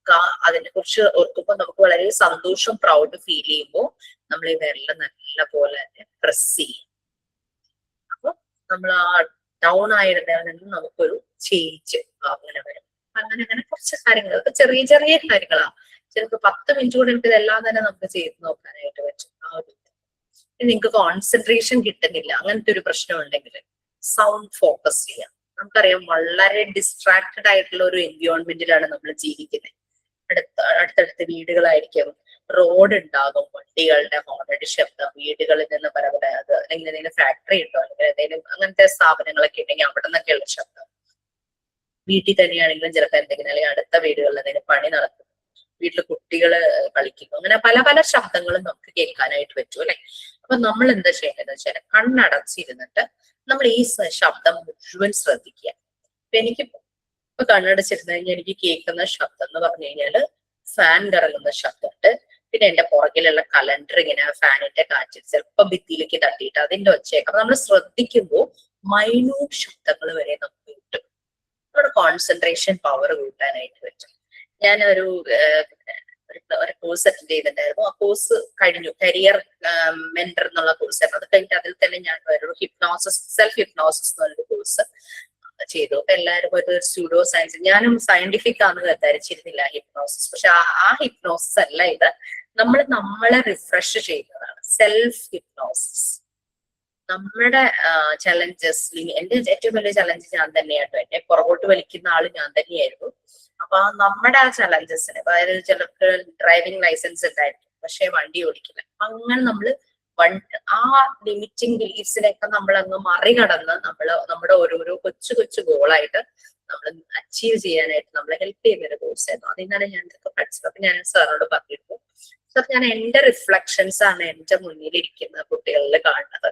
നമുക്ക് അതിനെ കുറിച്ച് ഓർക്കുമ്പോൾ നമുക്ക് വളരെ സന്തോഷം പ്രൗഡ് ഫീൽ ചെയ്യുമ്പോൾ നമ്മൾ ഈ വിരല് നല്ല പോലെ തന്നെ പ്രസ് ചെയ്യും. അപ്പൊ നമ്മൾ ആ ഡൗൺ ആയിരുന്നതിൽ നിന്ന് നമുക്കൊരു ചേഞ്ച് അങ്ങനെ വരും. അങ്ങനെ അങ്ങനെ കുറച്ച് കാര്യങ്ങൾ, ചെറിയ ചെറിയ കാര്യങ്ങളാ. ചിലപ്പോൾ 10 മിനിറ്റ് കൊണ്ട് എനിക്ക് ഇതെല്ലാം തന്നെ നമുക്ക് ചെയ്ത് നോക്കാനായിട്ട് പറ്റും. ആ ഒരു നിങ്ങൾക്ക് കോൺസെൻട്രേഷൻ കിട്ടുന്നില്ല, അങ്ങനത്തെ ഒരു പ്രശ്നം ഉണ്ടെങ്കിൽ സൗണ്ട് ഫോക്കസ് ചെയ്യാം. നമുക്കറിയാം വളരെ ഡിസ്ട്രാക്റ്റഡ് ആയിട്ടുള്ള ഒരു എൻവയോൺമെന്റിലാണ് നമ്മൾ ജീവിക്കുന്നത്. അടുത്തടുത്ത് വീടുകളായിരിക്കും, റോഡ് ഉണ്ടാകും, വണ്ടികളുടെ ഹോണടി ശബ്ദം, വീടുകളിൽ നിന്ന് പല പല അല്ലെങ്കിൽ എന്തെങ്കിലും ഫാക്ടറി ഉണ്ടോ അല്ലെങ്കിൽ എന്തെങ്കിലും അങ്ങനത്തെ സ്ഥാപനങ്ങളൊക്കെ ഉണ്ടെങ്കിൽ അവിടെ നിന്നൊക്കെയുള്ള ശബ്ദം. വീട്ടിൽ തന്നെയാണെങ്കിലും ചിലപ്പോൾ എന്തെങ്കിലും അല്ലെങ്കിൽ അടുത്ത വീടുകളിൽ എന്തെങ്കിലും പണി നടക്കും, വീട്ടിൽ കുട്ടികള് കളിക്കുന്നു, അങ്ങനെ പല പല ശബ്ദങ്ങളും നമുക്ക് കേൾക്കാനായിട്ട് പറ്റും അല്ലെ. അപ്പൊ നമ്മൾ എന്താ ചെയ്യേണ്ടതെന്ന് വെച്ചാൽ കണ്ണടച്ചിരുന്നിട്ട് നമ്മൾ ഈ ശബ്ദം മുഴുവൻ ശ്രദ്ധിക്കുക. അപ്പൊ എനിക്ക് ഇപ്പൊ കണ്ണടച്ചിരുന്ന് കഴിഞ്ഞാൽ എനിക്ക് കേൾക്കുന്ന ശബ്ദം എന്ന് പറഞ്ഞു കഴിഞ്ഞാല് ഫാൻ കറങ്ങുന്ന ശബ്ദമുണ്ട്, പിന്നെ എന്റെ പുറകിലുള്ള കലണ്ടർ ഇങ്ങനെ ഫാനിന്റെ കാറ്റിൽ ചിലപ്പോൾ ഭിത്തിയിലേക്ക് തട്ടിയിട്ട് അതിന്റെ ഒച്ചയൊക്കെ. അപ്പൊ നമ്മൾ ശ്രദ്ധിക്കുമ്പോൾ മൈന്യൂട്ട് ശബ്ദങ്ങൾ വരെ നമുക്ക് കിട്ടും. നമ്മുടെ കോൺസെൻട്രേഷൻ പവർ കൂട്ടാനായിട്ട് പറ്റും. ഞാൻ ഒരു കോഴ്സ് അറ്റൻഡ് ചെയ്തിട്ടുണ്ടായിരുന്നു. ആ കോഴ്സ് കഴിഞ്ഞു, കരിയർ മെന്റർ എന്നുള്ള കോഴ്സ് ആയിരുന്നു. അത് കഴിഞ്ഞിട്ട് അതിൽ തന്നെ ഞാൻ ഒരു ഹിപ്നോസിസ്, സെൽഫ് ഹിപ്നോസിസ് എന്നൊരു കോഴ്സ് ചെയ്തു. അപ്പൊ എല്ലാവരും ഒരു സ്യൂഡോ സയൻസ്, ഞാനും സയന്റിഫിക് ആണെന്ന് ധരിച്ചിരുന്നില്ല ഹിപ്നോസിസ്. പക്ഷെ ആ ഹിപ്നോസിസ് അല്ല ഇത്, നമ്മളെ റിഫ്രഷ് ചെയ്യുന്നതാണ് സെൽഫ് ഹിപ്നോസിസ്. നമ്മുടെ ചലഞ്ചസ്, എന്റെ ഏറ്റവും വലിയ ചലഞ്ച് ഞാൻ തന്നെയായിരുന്നു. എന്നെ പുറകോട്ട് വലിക്കുന്ന ആള് ഞാൻ തന്നെയായിരുന്നു. അപ്പൊ നമ്മുടെ ആ ചലഞ്ചസിന്, അതായത് ചിലർക്ക് ഡ്രൈവിംഗ് ലൈസൻസ് ഉണ്ടായിരിക്കും പക്ഷെ വണ്ടി ഓടിക്കില്ല. അങ്ങനെ നമ്മള് ആ ലിമിറ്റിംഗ് ബിലീഫ്സിനെയൊക്കെ നമ്മൾ അങ്ങ് മറികടന്ന് നമ്മുടെ ഓരോരോ കൊച്ചു കൊച്ചു ഗോളായിട്ട് നമ്മൾ അച്ചീവ് ചെയ്യാനായിട്ട് നമ്മളെ ഹെൽപ്പ് ചെയ്യുന്ന ഒരു കോഴ്സ് ആയിരുന്നു. അതിനാണ് ഞാൻ ഇതൊക്കെ പഠിച്ചത്. അപ്പൊ ഞാൻ സാറിനോട് പറഞ്ഞിരുന്നു, സാർ ഞാൻ എന്റെ റിഫ്ലക്ഷൻസ് ആണ് എന്റെ മുന്നിലിരിക്കുന്ന കുട്ടികളിൽ കാണുന്നത്.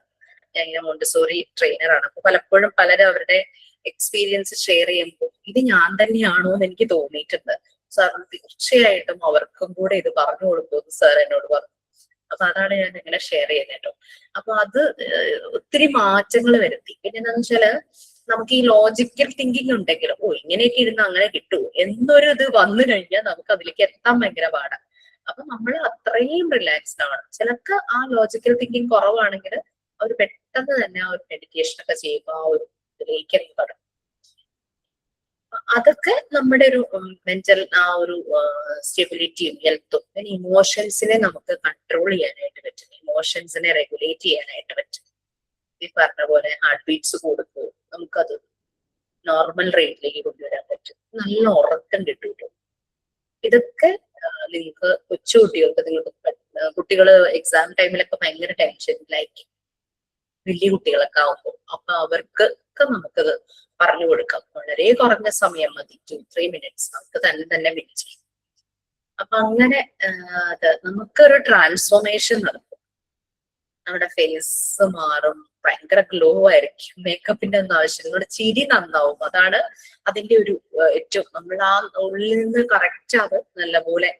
ഞാൻ ഇങ്ങനെ മോണ്ടിസോറി ട്രെയിനറാണ്. അപ്പൊ പലപ്പോഴും പലരും അവരുടെ എക്സ്പീരിയൻസ് ഷെയർ ചെയ്യുമ്പോൾ ഇത് ഞാൻ തന്നെയാണോ എന്ന് എനിക്ക് തോന്നിയിട്ടുണ്ട്. സാർ തീർച്ചയായിട്ടും അവർക്കും കൂടെ ഇത് പറഞ്ഞു കൊടുക്കുമെന്ന് സാർ എന്നോട് പറഞ്ഞു. അപ്പൊ അതാണ് ഞാൻ ഇങ്ങനെ ഷെയർ ചെയ്യുന്നത് കേട്ടോ. അപ്പൊ അത് ഒത്തിരി മാറ്റങ്ങൾ വരുത്തി. പിന്നെ എന്താണെന്ന് വെച്ചാല് നമുക്ക് ഈ ലോജിക്കൽ തിങ്കിങ് ഉണ്ടെങ്കിലും ഇങ്ങനെയൊക്കെ ഇരുന്ന് അങ്ങനെ കിട്ടുമോ എന്നൊരു ഇത് വന്നു കഴിഞ്ഞാൽ നമുക്ക് അതിലേക്ക് എത്താൻ ഭയങ്കര പാടാണ്. അപ്പൊ നമ്മൾ അത്രയും റിലാക്സ്ഡ് ആണ്. ചിലർക്ക് ആ ലോജിക്കൽ തിങ്കിങ് കുറവാണെങ്കിൽ അവർ പെട്ടെന്ന് തന്നെ ആ ഒരു മെഡിറ്റേഷൻ ഒക്കെ ചെയ്യുമ്പോൾ ആ ഒരു ഇതിലേക്ക് എത്തപ്പെടും. അതൊക്കെ നമ്മുടെ ഒരു മെന്റൽ ആ ഒരു സ്റ്റെബിലിറ്റിയും ഹെൽത്തും പിന്നെ ഇമോഷൻസിനെ നമുക്ക് കൺട്രോൾ ചെയ്യാനായിട്ട് പറ്റും, ഇമോഷൻസിനെ റെഗുലേറ്റ് ചെയ്യാനായിട്ട് പറ്റും. ഈ പറഞ്ഞ പോലെ ഹാർട്ട് ബീറ്റ്സ് കൊടുക്കും, നമുക്കത് നോർമൽ റേറ്റിലേക്ക് കൊണ്ടുവരാൻ പറ്റും. നല്ല ഉറക്കം കിട്ടും. ഇതൊക്കെ നിങ്ങൾക്ക് കൊച്ചുകുട്ടികൾക്ക്, നിങ്ങൾക്ക് കുട്ടികള് എക്സാം ടൈമിലൊക്കെ ഭയങ്കര ടെൻഷനിലായിരിക്കും, വലിയ കുട്ടികളൊക്കെ ആവുമ്പോൾ. അപ്പൊ അവർക്കൊക്കെ നമുക്കത് പറഞ്ഞു കൊടുക്കാം. വളരെ കുറഞ്ഞ സമയം മതി, 2-3 മിനിറ്റ്സ് നമുക്ക് തന്നെ വിളിച്ചു. അപ്പൊ അങ്ങനെ നമുക്കൊരു ട്രാൻസ്ഫോർമേഷൻ നടക്കും. നമ്മുടെ ഫേസ് മാറും, ഭയങ്കര ഗ്ലോ ആയിരിക്കും, മേക്കപ്പിന്റെ ഒന്നും ആവശ്യം, നിങ്ങളുടെ ചിരി നന്നാവും. അതാണ് അതിന്റെ ഒരു ഏറ്റവും, നമ്മൾ ആ ഉള്ളിൽ നിന്ന് കറക്റ്റ് അത് നല്ലപോലെ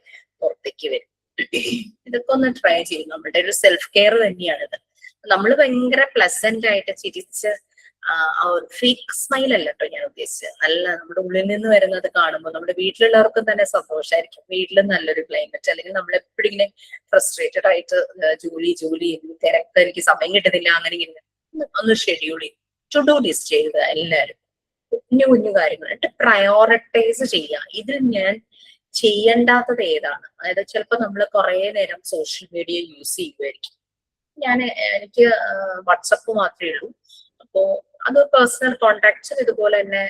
പുറത്തേക്ക് വരും. ഇതൊക്കെ ഒന്ന് ട്രൈ ചെയ്യും. നമ്മുടെ ഒരു സെൽഫ് കെയർ തന്നെയാണിത്. നമ്മൾ ഭയങ്കര പ്ലസന്റ് ആയിട്ട് ചിരിച്ച്, ആ ഒരു ഫേക്ക് സ്മൈൽ അല്ല കേട്ടോ ഞാൻ ഉദ്ദേശിച്ചത്, നല്ല നമ്മുടെ ഉള്ളിൽ നിന്ന് വരുന്നത് കാണുമ്പോൾ നമ്മുടെ വീട്ടിലുള്ളവർക്കും തന്നെ സന്തോഷമായിരിക്കും. വീട്ടിലും നല്ലൊരു ക്ലൈമറ്റ്, അല്ലെങ്കിൽ നമ്മൾ എപ്പോഴും ഇങ്ങനെ ഫ്രസ്ട്രേറ്റഡ് ആയിട്ട് ജോലി തിരക്ക്, എനിക്ക് സമയം കിട്ടുന്നില്ല, അങ്ങനെ ഇങ്ങനെ ഒന്ന് ഷെഡ്യൂൾ ചെയ്യും, ടു ഡു ലിസ്റ്റ് ചെയ്യുക. എല്ലാവരും കുഞ്ഞു കുഞ്ഞു കാര്യങ്ങൾ എന്നിട്ട് പ്രയോറിറ്റൈസ് ചെയ്യുക. ഇതിൽ ഞാൻ ചെയ്യേണ്ടാത്തത് ഏതാണ്? അതായത് ചിലപ്പോൾ നമ്മൾ കുറെ നേരം സോഷ്യൽ മീഡിയ യൂസ് ചെയ്യുമായിരിക്കും. എനിക്ക് വാട്സപ്പ് മാത്രമേ ഉള്ളൂ. അപ്പോ അത് പേഴ്സണൽ കോണ്ടാക്ട്സ്, ഇതുപോലെ തന്നെ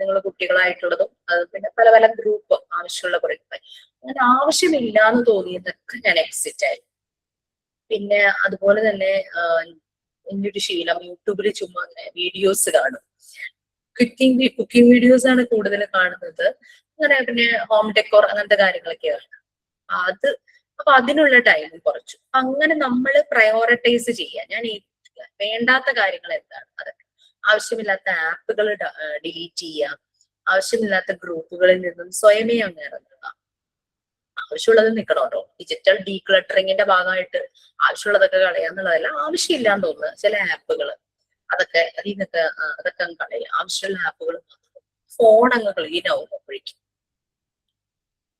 നിങ്ങൾ കുട്ടികളായിട്ടുള്ളതും, പിന്നെ പല പല ഗ്രൂപ്പ് ആവശ്യമുള്ള കുറെ അങ്ങനെ ആവശ്യമില്ലാന്ന് തോന്നിയതൊക്കെ ഞാൻ എക്സിറ്റ് ആയി. പിന്നെ അതുപോലെ തന്നെ എൻ്റെ ഒരു ശീലം, യൂട്യൂബിൽ ചുമ്മാ വീഡിയോസ് കാണും. കുക്കിംഗ് വീഡിയോസ് ആണ് കൂടുതൽ കാണുന്നത്. അങ്ങനെ പിന്നെ ഹോം ഡെക്കോർ അങ്ങനത്തെ കാര്യങ്ങളൊക്കെയാണ് അപ്പൊ അതിനുള്ള ടൈം കുറച്ചു. അങ്ങനെ നമ്മൾ പ്രയോറിറ്റൈസ് ചെയ്യുക. ഞാൻ വേണ്ടാത്ത കാര്യങ്ങൾ എന്താണ്, അതൊക്കെ ആവശ്യമില്ലാത്ത ആപ്പുകൾ ഡിലീറ്റ് ചെയ്യുക, ആവശ്യമില്ലാത്ത ഗ്രൂപ്പുകളിൽ നിന്നും സ്വയമേ അങ്ങ് ഇറങ്ങുക. ആവശ്യമുള്ളത് നിൽക്കണമല്ലോ. ഡിജിറ്റൽ ഡീക്ലട്ടറിങ്ങിന്റെ ഭാഗമായിട്ട് ആവശ്യമുള്ളതൊക്കെ കളയാന്നുള്ളതല്ല, ആവശ്യമില്ലാന്ന് തോന്നുന്നത് ചില ആപ്പുകൾ, അതൊക്കെ അങ്ങ് കളയുക. ആവശ്യമുള്ള ആപ്പുകൾ, ഫോൺ അങ്ങ് ക്ലീൻ ആവും അപ്പോഴേക്കും.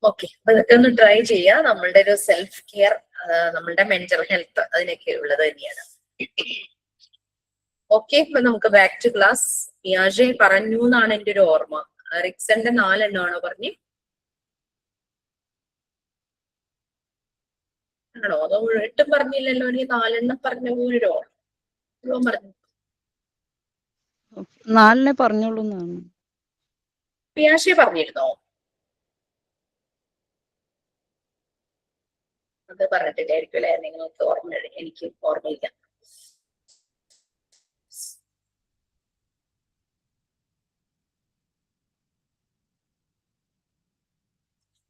ഓക്കെ, അപ്പൊ ഇതൊക്കെ ഒന്ന് ട്രൈ ചെയ്യുക. നമ്മളുടെ ഒരു സെൽഫ് കെയർ, നമ്മളുടെ മെന്റൽ ഹെൽത്ത്, അതിനൊക്കെ ഉള്ളത് തന്നെയാണ്. ഓക്കെ, ഇപ്പൊ നമുക്ക് ബാക്ക് ടു ക്ലാസ്. പിയാജെ പറഞ്ഞു എന്നാണ് എന്റെ ഒരു ഓർമ്മ. റിക്സന്റെ 4 എണ്ണമാണോ പറഞ്ഞു? ആണോ? അതോ 8 പറഞ്ഞില്ലല്ലോ? എനിക്ക് 4 എണ്ണം പറഞ്ഞ ഒരു ഓർമ്മ പറഞ്ഞു. 4 പറഞ്ഞോളൂ എന്നാണ്. പിയാഷെ പറഞ്ഞിരുന്നോ? അത് പറഞ്ഞിട്ടില്ലായിരിക്കും അല്ലെ? നിങ്ങൾക്ക് ഓർമ്മ? എനിക്ക് ഓർമ്മയില്ല.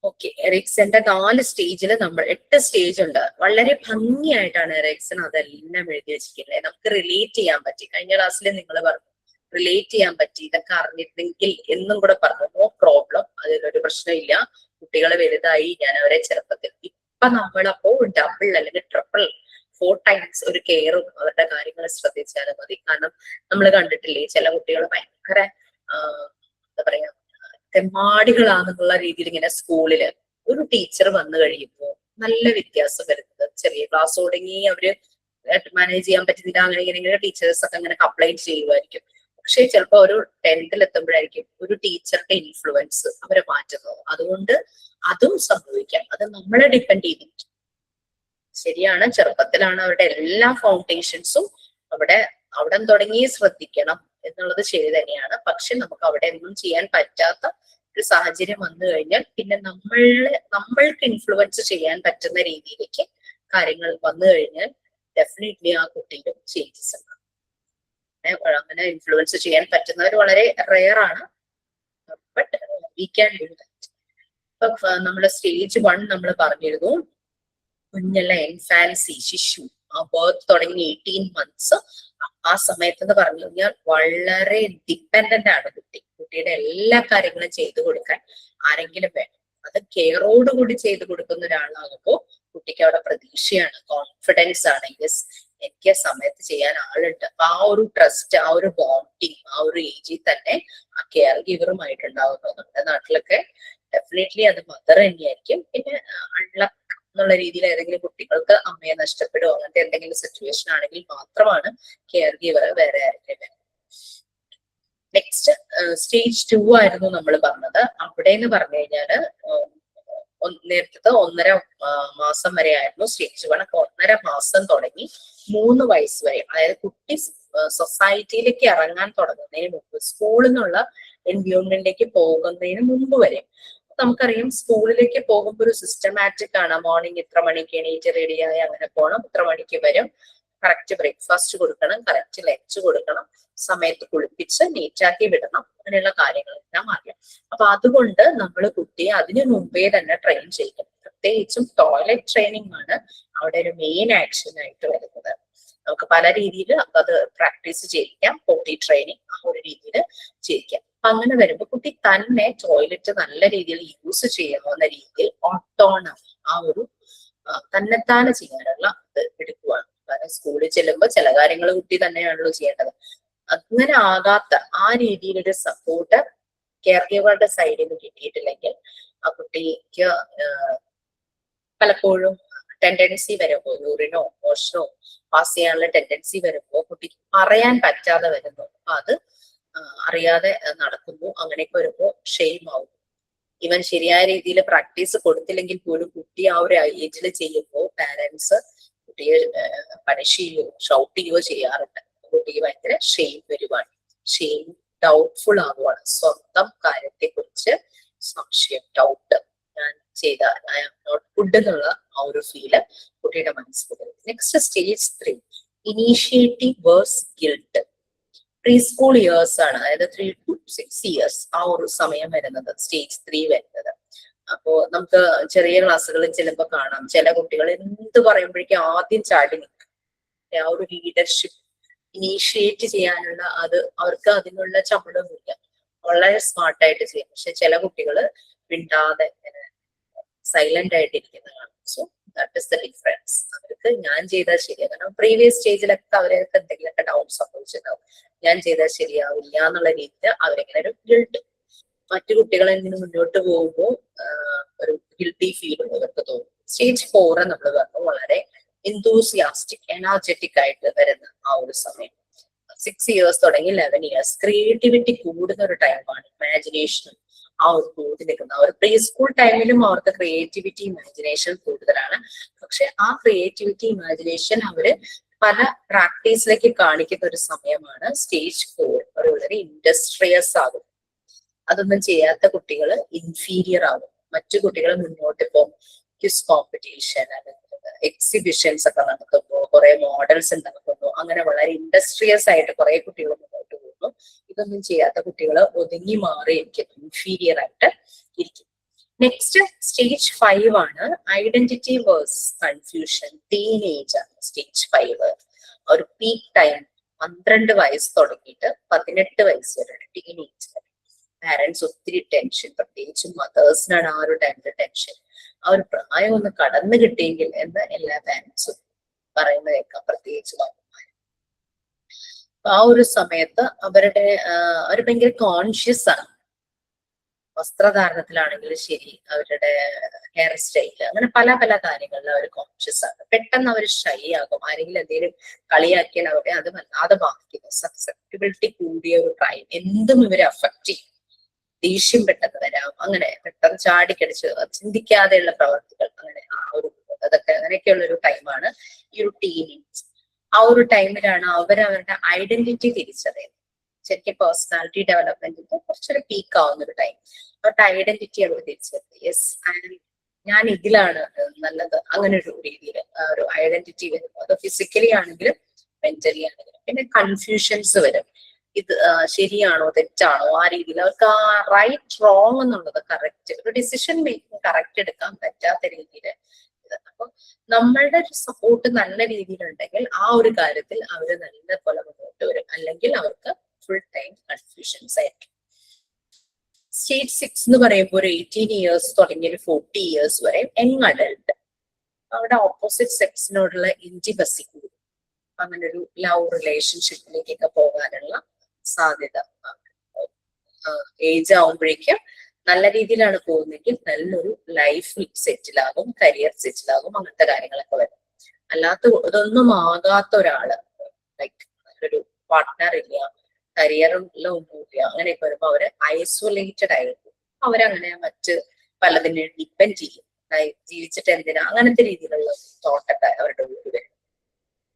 ഓക്കെ, എറിക്സന്റെ 4 സ്റ്റേജിൽ നമ്മൾ 8 സ്റ്റേജ് ഉണ്ട്. വളരെ ഭംഗിയായിട്ടാണ് എറിക്സൺ അതെല്ലാം എഴുതി വെച്ചിരിക്കുന്നത്. നമുക്ക് റിലേറ്റ് ചെയ്യാൻ പറ്റി. കഴിഞ്ഞ ക്ലാസ്സിൽ നിങ്ങൾ പറഞ്ഞു റിലേറ്റ് ചെയ്യാൻ പറ്റി, ഇതൊക്കെ അറിഞ്ഞിരുന്നെങ്കിൽ എന്നും കൂടെ പറഞ്ഞു. നോ പ്രോബ്ലം, അതിലൊരു പ്രശ്നമില്ല. കുട്ടികൾ വലുതായി, ഞാൻ അവരെ ചെറുപ്പത്തിൽ. ഇപ്പൊ നമ്മളപ്പോ ഡബിൾ അല്ലെങ്കിൽ ട്രിപ്പിൾ 4 ടൈംസ് ഒരു കെയറും അവരുടെ കാര്യങ്ങൾ ശ്രദ്ധിച്ചാലും മതി. കാരണം നമ്മൾ കണ്ടിട്ടില്ലേ, ചില കുട്ടികൾ ഭയങ്കര എന്താ പറയാ തെമ്മാടികളാണെന്നുള്ള രീതിയിൽ ഇങ്ങനെ സ്കൂളില് ഒരു ടീച്ചർ വന്നു കഴിയുമ്പോൾ നല്ല വ്യത്യാസം വരുന്നത്. ചെറിയ ക്ലാസ് തുടങ്ങി അവര് മാനേജ് ചെയ്യാൻ പറ്റുന്നില്ല, അങ്ങനെ ഇങ്ങനെ ടീച്ചേഴ്സ് ഒക്കെ അങ്ങനെ കംപ്ലൈന്റ് ചെയ്യുമായിരിക്കും. പക്ഷെ ചിലപ്പോ ഒരു 10th എത്തുമ്പോഴായിരിക്കും ഒരു ടീച്ചറുടെ ഇൻഫ്ലുവൻസ് അവരെ മാറ്റുന്നത്. അതുകൊണ്ട് അതും സംഭവിക്കാം. അത് നമ്മളെ ഡിപ്പെൻഡ് ചെയ്തിരിക്കും. ശരിയാണ്, ചെറുപ്പത്തിലാണ് അവരുടെ എല്ലാ ഫൗണ്ടേഷൻസും അവിടെ തുടങ്ങി ശ്രദ്ധിക്കണം എന്നുള്ളത് ശരി തന്നെയാണ്. പക്ഷെ നമുക്ക് അവിടെ ഒന്നും ചെയ്യാൻ പറ്റാത്ത ഒരു സാഹചര്യം വന്നു കഴിഞ്ഞാൽ പിന്നെ നമ്മൾക്ക് ഇൻഫ്ലുവൻസ് ചെയ്യാൻ പറ്റുന്ന രീതിയിലേക്ക് കാര്യങ്ങൾ വന്നു കഴിഞ്ഞാൽ ഡെഫിനറ്റ്ലി ആ കുട്ടിയിലും ചേഞ്ചസ് ഉണ്ടാകും. അങ്ങനെ ഇൻഫ്ലുവൻസ് ചെയ്യാൻ പറ്റുന്നവർ വളരെ റെയർ ആണ്. But we can do that. ഇപ്പൊ നമ്മുടെ സ്റ്റേജ് 1 നമ്മൾ പറഞ്ഞിരുന്നു. കുഞ്ഞല്ല, ഇൻഫാൻസി, ശിശു, ആ ബർത്ത് തുടങ്ങി 18 months. ആ സമയത്ത് എന്ന് പറഞ്ഞു കഴിഞ്ഞാൽ വളരെ ഡിപ്പെൻഡന്റ് ആണ് കുട്ടിയുടെ എല്ലാ കാര്യങ്ങളും ചെയ്തു കൊടുക്കാൻ ആരെങ്കിലും വേണം. അത് കെയറോടുകൂടി ചെയ്തു കൊടുക്കുന്ന ഒരാളാകുമ്പോൾ കുട്ടിക്ക് അവിടെ പ്രതീക്ഷയാണ്, കോൺഫിഡൻസ് ആണ്. യെസ്, എനിക്ക് സമയത്ത് ചെയ്യാൻ ആളുണ്ട്. അപ്പൊ ആ ഒരു ട്രസ്റ്റ്, ആ ഒരു ബോണ്ടിങ് ആ ഒരു ഏജിൽ തന്നെ ആ കെയർ ഗിവറുമായിട്ടുണ്ടാവുന്നു. നമ്മുടെ നാട്ടിലൊക്കെ ഡെഫിനറ്റ്ലി അത് മദർ തന്നെയായിരിക്കും. പിന്നെ അൺലക്ക് എന്നുള്ള രീതിയിൽ ഏതെങ്കിലും കുട്ടികൾക്ക് അമ്മയെ നഷ്ടപ്പെടുമോ അങ്ങനത്തെ എന്തെങ്കിലും സിറ്റുവേഷൻ ആണെങ്കിൽ മാത്രമാണ് കെയർ ഗിവർ വേറെ ആരെങ്കിലും. നെക്സ്റ്റ് സ്റ്റേജ് 2 ആയിരുന്നു നമ്മൾ പറഞ്ഞത്. അവിടെ എന്ന് പറഞ്ഞു കഴിഞ്ഞാല് നേരത്തെ 1.5 മാസം വരെ ആയിരുന്നു സ്റ്റേജ് 1. 1.5 മാസം തുടങ്ങി 3 വയസ്സ് വരെ, അതായത് കുട്ടി സൊസൈറ്റിയിലേക്ക് ഇറങ്ങാൻ തുടങ്ങുന്നതിന് മുമ്പ്, സ്കൂളിൽ നിന്നുള്ള എൻവയോൺമെന്റിലേക്ക് പോകുന്നതിന് മുമ്പ് വരെ. നമുക്കറിയാം, സ്കൂളിലേക്ക് പോകുമ്പോൾ ഒരു സിസ്റ്റമാറ്റിക് ആണ്. മോർണിംഗ് ഇത്ര മണിക്ക് എണീറ്റ് റെഡിയായി അങ്ങനെ പോകണം, ഇത്ര മണിക്ക് വരും, കറക്റ്റ് ബ്രേക്ക്ഫാസ്റ്റ് കൊടുക്കണം, കറക്റ്റ് ലഞ്ച് കൊടുക്കണം, സമയത്ത് കുളിപ്പിച്ച് നീറ്റാക്കി വിടണം, അങ്ങനെയുള്ള കാര്യങ്ങളെല്ലാം അറിയാം. അപ്പൊ അതുകൊണ്ട് നമ്മൾ കുട്ടിയെ അതിനു മുമ്പേ തന്നെ ട്രെയിൻ ചെയ്യും. പ്രത്യേകിച്ചും ടോയ്ലറ്റ് ട്രെയിനിങ് ആണ് അവിടെ ഒരു മെയിൻ ആക്ഷൻ ആയിട്ട് വരുന്നത്. നമുക്ക് പല രീതിയിൽ അത് പ്രാക്ടീസ് ചെയ്യിക്കാം. പോട്ടി ട്രെയിനിങ് ആ ഒരു രീതിയിൽ ചെയ്യിക്കാം. അങ്ങനെ വരുമ്പോൾ കുട്ടി തന്നെ ടോയ്ലറ്റ് നല്ല രീതിയിൽ യൂസ് ചെയ്യാവുന്ന രീതിയിൽ ഓട്ടോണമി, ആ ഒരു തന്നെത്താനെ ചെയ്യാനുള്ള ഇത് എടുക്കുവാണ്. കാരണം സ്കൂളിൽ ചെല്ലുമ്പോൾ ചില കാര്യങ്ങൾ കുട്ടി തന്നെയാണല്ലോ ചെയ്യേണ്ടത്. അങ്ങനെ ആകാത്ത ആ രീതിയിലൊരു സപ്പോർട്ട് കെയർ ഗിവറുടെ സൈഡിൽ നിന്ന് കിട്ടിയിട്ടില്ലെങ്കിൽ ആ കുട്ടിക്ക് പലപ്പോഴും ടെൻഡൻസി വരുമ്പോൾ, യൂറിനോ മോഷനോ പാസ് ചെയ്യാനുള്ള ടെൻഡൻസി വരുമ്പോൾ കുട്ടിക്ക് പറയാൻ പറ്റാതെ വരുന്നു. അപ്പൊ അത് അറിയാതെ നടക്കുന്നു. അങ്ങനെയൊക്കെ വരുമ്പോൾ ഷെയിം ആവും. ഇവൻ ശരിയായ രീതിയിൽ പ്രാക്ടീസ് കൊടുത്തില്ലെങ്കിൽ പോലും കുട്ടി ആ ഒരു ഏജിൽ ചെയ്യുമ്പോൾ പാരന്റ്സ് കുട്ടിയെ പണിഷ് ചെയ്യുകയോ ഷൗട്ട് ചെയ്യുകയോ ചെയ്യാറുണ്ട്. കുട്ടിക്ക് ഭയങ്കര ഷെയിം വരുവാണ്, ഷെയിം, ഡൗട്ട്ഫുൾ ആവുകയാണ്. സ്വന്തം കാര്യത്തെ കുറിച്ച് സംശയം, ഡൗട്ട്, ഞാൻ ചെയ്ത ഐ ആം നോട്ട് ഗുഡ് എന്നുള്ള ആ ഒരു ഫീല് കുട്ടിയുടെ മനസ്സിൽ വരും. Next stage 3, initiative versus guilt. Preschool years ആണ്, അതായത് 3 to 6 years ആ ഒരു സമയം വരുന്നത് സ്റ്റേജ് 3 വരുന്നത്. അപ്പോ നമുക്ക് ചെറിയ ക്ലാസ്സുകളിൽ ചിലപ്പോൾ കാണാം, ചില കുട്ടികൾ എന്ത് പറയുമ്പോഴേക്കും ആദ്യം ചാടി നിൽക്കും. ആ ഒരു ലീഡർഷിപ്പ് ഇനീഷ്യേറ്റ് ചെയ്യാനുള്ള അവർക്ക് അതിനുള്ള ചമ്മലൊന്നുമില്ല, വളരെ സ്മാർട്ടായിട്ട് ചെയ്യും. പക്ഷെ ചില കുട്ടികൾ മിണ്ടാതെ സൈലന്റ് ആയിട്ടിരിക്കുന്നതാണ്. So that is the difference. അവർക്ക് ഞാൻ ചെയ്താൽ ശരിയാണ്. കാരണം പ്രീവിയസ് സ്റ്റേജിലൊക്കെ അവർക്ക് എന്തെങ്കിലുമൊക്കെ ഡൗട്ട് സംഭവിച്ചിട്ടുണ്ടാവും, ഞാൻ ചെയ്താൽ ശരിയാവില്ല എന്നുള്ള രീതിയിൽ അവരിങ്ങനെ ഒരു ഗിൽട്ട്. മറ്റു കുട്ടികളെ മുന്നോട്ട് പോകുമ്പോൾ ഒരു ഗിൽറ്റി ഫീൽ ഇവർക്ക് തോന്നും. സ്റ്റേജ് 4 നമ്മൾ പറഞ്ഞു വളരെ enthusiastic, എനർജറ്റിക് ആയിട്ട് വരുന്ന ആ ഒരു സമയം. 6 years തുടങ്ങി 11 years ക്രിയേറ്റിവിറ്റി കൂടുന്ന ഒരു ടൈമാണ്. ഇമാജിനേഷനും ആ ഒരു കൂടി നിൽക്കുന്ന ഒരു പ്രീ സ്കൂൾ ടൈമിലും അവർക്ക് ക്രിയേറ്റിവിറ്റി ഇമാജിനേഷൻ കൂടുതലാണ്. പക്ഷെ ആ ക്രിയേറ്റിവിറ്റി ഇമാജിനേഷൻ അവര് പല പ്രാക്ടീസിലേക്ക് കാണിക്കുന്ന ഒരു സമയമാണ് സ്റ്റേജ് 4. അവർ വളരെ ഇൻഡസ്ട്രിയസ് ആകും. അതൊന്നും ചെയ്യാത്ത കുട്ടികൾ ഇൻഫീരിയർ ആകും. മറ്റു കുട്ടികൾ മുന്നോട്ട് ഇപ്പം ക്വിസ് കോമ്പറ്റീഷൻ അല്ലെങ്കിൽ എക്സിബിഷൻസ് ഒക്കെ നടത്തുന്നു, കുറെ മോഡൽസ് ഉണ്ടാക്കുന്നു. അങ്ങനെ വളരെ ഇൻഡസ്ട്രിയസ് ആയിട്ട് കുറെ കുട്ടികൾ മുന്നോട്ട് പോകുന്നു. ഇതൊന്നും ചെയ്യാത്ത കുട്ടികൾ ഒതുങ്ങി മാറിയിരിക്കുന്നു, ഇൻഫീരിയർ ആയിട്ട് ഇരിക്കും. നെക്സ്റ്റ് സ്റ്റേജ് 5 ആണ്. ഐഡന്റിറ്റി വേഴ്സ് കൺഫ്യൂഷൻ, ടീനേജ് ആണ് സ്റ്റേജ് 5. ഒരു പീക്ക് ടൈം 12 വയസ്സ് തുടങ്ങിയിട്ട് 18 വയസ്സ് വരെ ടീനേജ്. പാരന്റ്സ് ഒത്തിരി ടെൻഷൻ, പ്രത്യേകിച്ച് മദേഴ്സിനാണ് ആ ഒരു ടൈമിൽ ടെൻഷൻ. ആ ഒരു പ്രായം ഒന്ന് കടന്നു കിട്ടിയെങ്കിൽ എന്ന് എല്ലാ പാരന്റ്സും പറയുന്നത് കേൾക്കാം, പ്രത്യേകിച്ച് ആ ഒരു സമയത്ത് അവർ ഭയങ്കര കോൺഷ്യസ് ആണ്. വസ്ത്രധാരണത്തിലാണെങ്കിലും ശരി, അവരുടെ ഹെയർ സ്റ്റൈല്, അങ്ങനെ പല പല കാര്യങ്ങളിലും അവർ കോൺഷ്യസ് ആണ്. പെട്ടെന്ന് അവർ ഷൈ ആകും. ആരെങ്കിലും എന്തെങ്കിലും കളിയാക്കിയാൽ അവരെ അത് വല്ലാതെ ബാധിക്കുന്നു. സസെപ്റ്റിബിലിറ്റി കൂടിയ ഒരു ടൈം. എന്തും ഇവരെ അഫക്റ്റ് ചെയ്യും. ദേഷ്യം പെട്ടെന്ന് വരാം, അങ്ങനെ പെട്ടെന്ന് ചാടിക്കടിച്ച് ചിന്തിക്കാതെയുള്ള പ്രവർത്തികൾ, അങ്ങനെ അങ്ങനെയൊക്കെയുള്ള ഒരു ടൈമാണ് ഈ ഒരു ടീനേജ്. ആ ഒരു ടൈമിലാണ് അവരവരുടെ ഐഡന്റിറ്റി തിരിച്ചറിയുന്നത്. ശരിക്കും പേഴ്സണാലിറ്റി ഡെവലപ്മെന്റിന്റെ കുറച്ചൊരു പീക്ക് ആവുന്ന ഒരു ടൈം. അവരുടെ ഐഡന്റിറ്റി അവർ തിരിച്ചറിയുന്നത്. യെസ്, ഞാൻ ഇതിലാണ് നല്ലത്, അങ്ങനെ ഒരു രീതിയിൽ ഒരു ഐഡന്റിറ്റി വരും. അത് ഫിസിക്കലി ആണെങ്കിലും മെന്റലി ആണെങ്കിലും. പിന്നെ കൺഫ്യൂഷൻസ് വരും. ഇത് ശരിയാണോ തെറ്റാണോ, ആ രീതിയിൽ അവർക്ക് ആ റൈറ്റ് റോങ് എന്നുള്ളത് കറക്റ്റ്, ഒരു ഡിസിഷൻ മേക്കിംഗ് കറക്റ്റ് എടുക്കാൻ പറ്റാത്ത രീതിയിൽ. അപ്പൊ നമ്മളുടെ ഒരു സപ്പോർട്ട് നല്ല രീതിയിലുണ്ടെങ്കിൽ ആ ഒരു കാര്യത്തിൽ അവര് നല്ല പോലെ മുന്നോട്ട് വരും. അല്ലെങ്കിൽ അവർക്ക് ഫുൾ ടൈം കൺഫ്യൂഷൻസ് ആയിരിക്കും. സ്റ്റേജ് 6 എന്ന് പറയുമ്പോൾ ഒരു 18 years തുടങ്ങി ഒരു 40 years വരെ യങ് അഡൽട്ട്. അവിടെ ഓപ്പോസിറ്റ് സെക്സിനോടുള്ള ഇന്റിമസി കൂടും. അങ്ങനെ ഒരു ലവ് റിലേഷൻഷിപ്പിലേക്കൊക്കെ പോകാനുള്ള സാധ്യത. ഏജ് ആവുമ്പോഴേക്കും നല്ല രീതിയിലാണ് പോകുന്നെങ്കിൽ നല്ലൊരു ലൈഫ് സെറ്റിലാകും, കരിയർ സെറ്റിലാകും, അങ്ങനത്തെ കാര്യങ്ങളൊക്കെ വരും. അല്ലാത്ത ഇതൊന്നും ആകാത്ത ഒരാള്, ലൈക്ക് ഒരു പാർട്ട്ണർ ഇല്ല, കരിയറിലൊന്നും ഒന്നുമില്ല, അങ്ങനെയൊക്കെ വരുമ്പോ അവര് ഐസൊലേറ്റഡ് ആയിരിക്കും. അവരങ്ങനെ മറ്റ് പലതിനെ ഡിപ്പെൻഡ് ചെയ്യും. ജീവിച്ചിട്ട് എന്തിനാ, അങ്ങനത്തെ രീതിയിലുള്ള തോട്ടൊക്കെ അവരുടെ ഉള്ളിൽ വരും.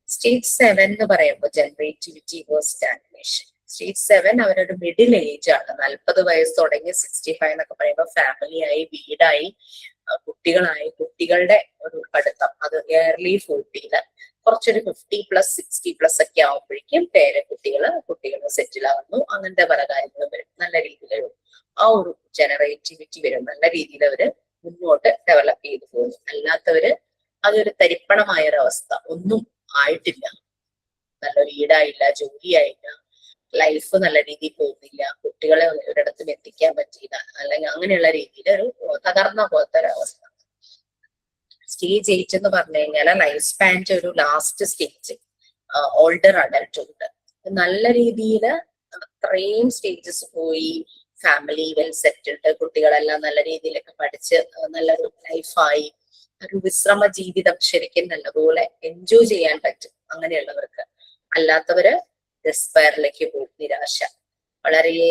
സ്റ്റേജ് 7 എന്ന് പറയുമ്പോൾ ജനറേറ്റിവിറ്റി വേഴ്സ് സ്റ്റാഗ്നേഷൻ. സ്റ്റേജ് 7 അവരൊരു മിഡിൽ ഏജ് ആണ്. 40 വയസ്സ് തുടങ്ങി 65 എന്നൊക്കെ പറയുമ്പോൾ ഫാമിലിയായി, വീടായി, കുട്ടികളായി, കുട്ടികളുടെ ഒരു പഠിത്തം, അത് ഏർലി 40-ല് കുറച്ചൊരു 50+ 60+ ഒക്കെ ആവുമ്പോഴേക്കും കുട്ടികൾ സെറ്റിൽ ആവുന്നു. അങ്ങനത്തെ പല കാര്യങ്ങളും വരും. നല്ല രീതിയിൽ ആ ഒരു ജനറേറ്റിവിറ്റി വരും. നല്ല രീതിയിൽ അവര് മുന്നോട്ട് ഡെവലപ്പ് ചെയ്തു പോകുന്നു. അല്ലാത്തവര് അതൊരു തരിപ്പണമായ ഒരു അവസ്ഥ, ഒന്നും ആയിട്ടില്ല, നല്ല വീടായില്ല, ജോലിയായില്ല, ലൈഫ് നല്ല രീതിയിൽ പോകുന്നില്ല, കുട്ടികളെ ഒരിടത്തും എത്തിക്കാൻ പറ്റിയില്ല, അല്ലെങ്കിൽ അങ്ങനെയുള്ള രീതിയിൽ ഒരു തകർന്ന പോലത്തെ ഒരു അവസ്ഥ. സ്റ്റേജ് 8 എന്ന് പറഞ്ഞു കഴിഞ്ഞാൽ ലൈഫ് സ്പാൻ്റെ ഒരു ലാസ്റ്റ് സ്റ്റേജ്, ഓൾഡർ അഡൽട്ട്ഹുഡ്. നല്ല രീതിയിൽ അത്രയും സ്റ്റേജസ് പോയി, ഫാമിലി വെൽ സെറ്റിൽഡ്, കുട്ടികളെല്ലാം നല്ല രീതിയിലൊക്കെ പഠിച്ച് നല്ലൊരു ലൈഫായി, ഒരു വിശ്രമ ജീവിതം ശരിക്കും നല്ലപോലെ എൻജോയ് ചെയ്യാൻ പറ്റും അങ്ങനെയുള്ളവർക്ക്. അല്ലാത്തവര് ഡെസ്പയറിലേക്ക് പോകും, നിരാശ, വളരെ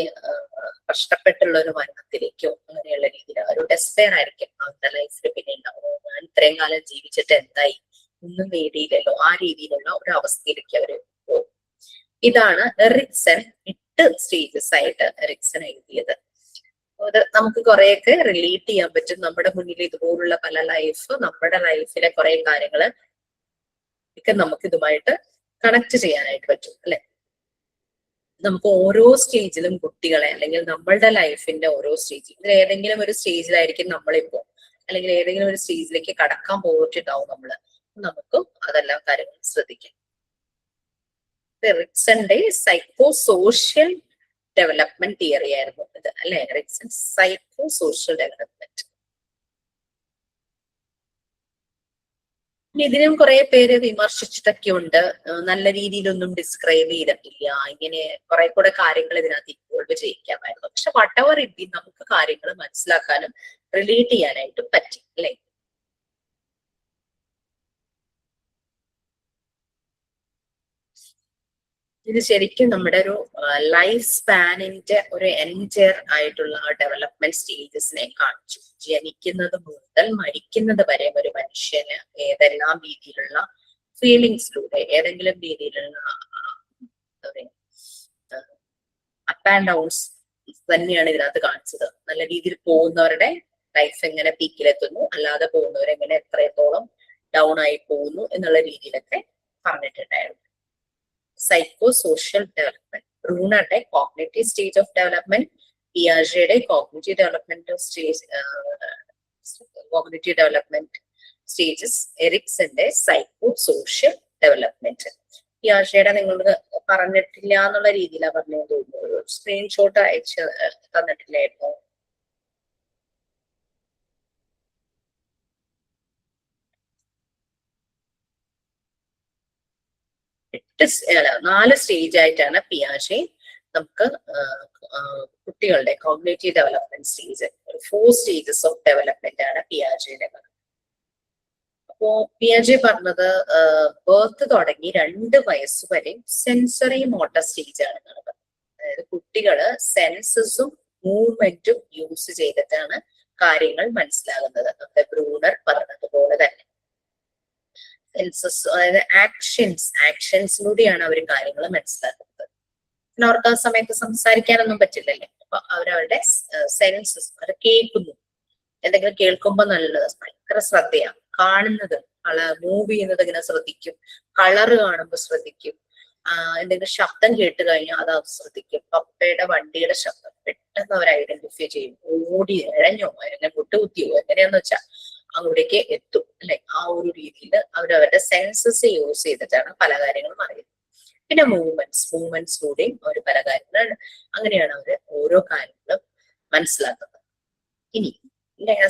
കഷ്ടപ്പെട്ടുള്ള ഒരു മരണത്തിലേക്കോ അങ്ങനെയുള്ള രീതിയിൽ ഒരു ഡെസ്പയർ ആയിരിക്കും അവരുടെ ലൈഫിൽ. പിന്നെ ഉണ്ടാവും, ഞാൻ ഇത്രയും കാലം ജീവിച്ചിട്ട് എന്തായി, ഒന്നും നേടിയില്ലല്ലോ, ആ രീതിയിലുള്ള ഒരു അവസ്ഥയിലേക്ക് അവര് പോകും. ഇതാണ് എറിക്സൺ 8 സ്റ്റേജസ് ആയിട്ട് എറിക്സൺ എഴുതിയത്. അത് നമുക്ക് കുറെയൊക്കെ റിലേറ്റ് ചെയ്യാൻ പറ്റും. നമ്മുടെ മുന്നിൽ ഇതുപോലുള്ള പല നമ്മുടെ ലൈഫിലെ കുറെ കാര്യങ്ങള് ഒക്കെ നമുക്ക് ഇതുമായിട്ട് കണക്ട് ചെയ്യാനായിട്ട് പറ്റും, അല്ലെ? നമുക്ക് ഓരോ സ്റ്റേജിലും കുട്ടികളെ, അല്ലെങ്കിൽ നമ്മളുടെ ലൈഫിന്റെ ഓരോ സ്റ്റേജിൽ, ഇതിൽ ഏതെങ്കിലും ഒരു സ്റ്റേജിലായിരിക്കും നമ്മളിപ്പോ, അല്ലെങ്കിൽ ഏതെങ്കിലും ഒരു സ്റ്റേജിലേക്ക് കടക്കാൻ പോയിട്ടുണ്ടാവും നമ്മള്. നമുക്കും അതെല്ലാം കാര്യങ്ങൾ ശ്രദ്ധിക്കാം. എറിക്സന്റെ സൈക്കോ സോഷ്യൽ ഡെവലപ്മെന്റ് തിയറി ആയിരുന്നു ഇത്, അല്ലെ? Erikson psycho social development. ഇതിനും കുറെ പേര് വിമർശിച്ചിട്ടൊക്കെ ഉണ്ട്. നല്ല രീതിയിലൊന്നും ഡിസ്ക്രൈബ് ചെയ്തിട്ടില്ല, ഇങ്ങനെ കുറെ കൂടെ കാര്യങ്ങൾ ഇതിനകത്ത് ഇൻവോൾവ് ചെയ്യിക്കാമായിരുന്നു. പക്ഷെ വട്ട് എവർ ഇറ്റ് ബി, നമുക്ക് കാര്യങ്ങൾ മനസ്സിലാക്കാനും റിലേറ്റ് ചെയ്യാനായിട്ട് പറ്റി അല്ലെ? ഇത് ശരിക്കും നമ്മുടെ ഒരു ലൈഫ് സ്പാനിന്റെ ഒരു എൻറ്റയർ ആയിട്ടുള്ള ഡെവലപ്മെന്റ് സ്റ്റേജസിനെ കാണിച്ചു. ജനിക്കുന്നത് മുതൽ മരിക്കുന്നത് വരെ ഒരു മനുഷ്യന് ഏതെല്ലാം രീതിയിലുള്ള ഫീലിങ്സിലൂടെ ഏതെങ്കിലും രീതിയിലുള്ള അപ്പ് ആൻഡ് ഡൗൺസ് തന്നെയാണ് ഇതിനകത്ത് കാണിച്ചത്. നല്ല രീതിയിൽ പോകുന്നവരുടെ ലൈഫ് എങ്ങനെ പീക്കിലെത്തുന്നു, അല്ലാതെ പോകുന്നവരെങ്ങനെ എത്രത്തോളം ഡൗൺ ആയി പോകുന്നു എന്നുള്ള രീതിയിലൊക്കെ പറഞ്ഞിട്ടുണ്ടായിരുന്നു. സൈക്കോ സോഷ്യൽ ഡെവലപ്മെന്റ്, ബ്രൂണറുടെ കോഗ്നിറ്റീവ് സ്റ്റേജ് ഓഫ് ഡെവലപ്മെന്റ്, പിയാജെയുടെ കോഗ്നിറ്റീവ് ഡെവലപ്മെന്റ് സ്റ്റേജസ്, എറിക്സന്റെ സൈക്കോ സോഷ്യൽ ഡെവലപ്മെന്റ്. പിയാജെയുടെ നിങ്ങൾ പറഞ്ഞിട്ടില്ല എന്നുള്ള രീതിയിലാണ് പറഞ്ഞു തോന്നുന്നു. സ്ക്രീൻഷോട്ട് അയച്ച് തന്നിട്ടില്ലായിരുന്നു. നാല് സ്റ്റേജ് ആയിട്ടാണ് പിയാജെ നമുക്ക് കുട്ടികളുടെ cognitive development stage, 4 stages of development ആണ് പിയാജെയുടെ. അപ്പോ പിയാജെ പറഞ്ഞത് ബർത്ത് തുടങ്ങി 2 വയസ്സ് വരെ സെൻസറി മോട്ടർ സ്റ്റേജ് ആണെന്നാണ് പറഞ്ഞത്. അതായത് കുട്ടികള് സെൻസസും മൂവ്മെന്റും യൂസ് ചെയ്തിട്ടാണ് കാര്യങ്ങൾ മനസ്സിലാകുന്നത്. നമ്മുടെ ബ്രൂണർ പറഞ്ഞതുപോലെ തന്നെ സെൻസസ്, അതായത് ആക്ഷൻസിലൂടെയാണ് അവർ കാര്യങ്ങൾ മനസ്സിലാക്കുന്നത്. പിന്നെ അവർക്ക് ആ സമയത്ത് സംസാരിക്കാനൊന്നും പറ്റില്ലല്ലേ. അപ്പൊ അവരവരുടെ സെൻസസ് അത് കേൾക്കുന്നു. എന്തെങ്കിലും കേൾക്കുമ്പോ ഭയങ്കര ശ്രദ്ധയാണ്. കാണുന്നത്, മൂവ് ചെയ്യുന്നത് ഇങ്ങനെ ശ്രദ്ധിക്കും. കളറ് കാണുമ്പോൾ ശ്രദ്ധിക്കും. എന്തെങ്കിലും ശബ്ദം കേട്ട് കഴിഞ്ഞാൽ അത് ശ്രദ്ധിക്കും. പപ്പയുടെ വണ്ടിയുടെ ശബ്ദം പെട്ടെന്ന് അവർ ഐഡന്റിഫൈ ചെയ്യും. ഓടി ഇഴഞ്ഞോ എന്നെ കുത്തിയോ എങ്ങനെയാന്ന് വെച്ചാൽ അങ്ങോട്ടേക്ക് എത്തും അല്ലെ. ആ ഒരു രീതിയിൽ അവരവരുടെ സെൻസസ് യൂസ് ചെയ്തിട്ടാണ് പല കാര്യങ്ങളും അറിയുന്നത്. പിന്നെ മൂവ്മെന്റ്സിലൂടെയും അവർ പല കാര്യങ്ങളും, അങ്ങനെയാണ് അവര് ഓരോ കാര്യങ്ങളും മനസ്സിലാക്കുന്നത്. ഇനി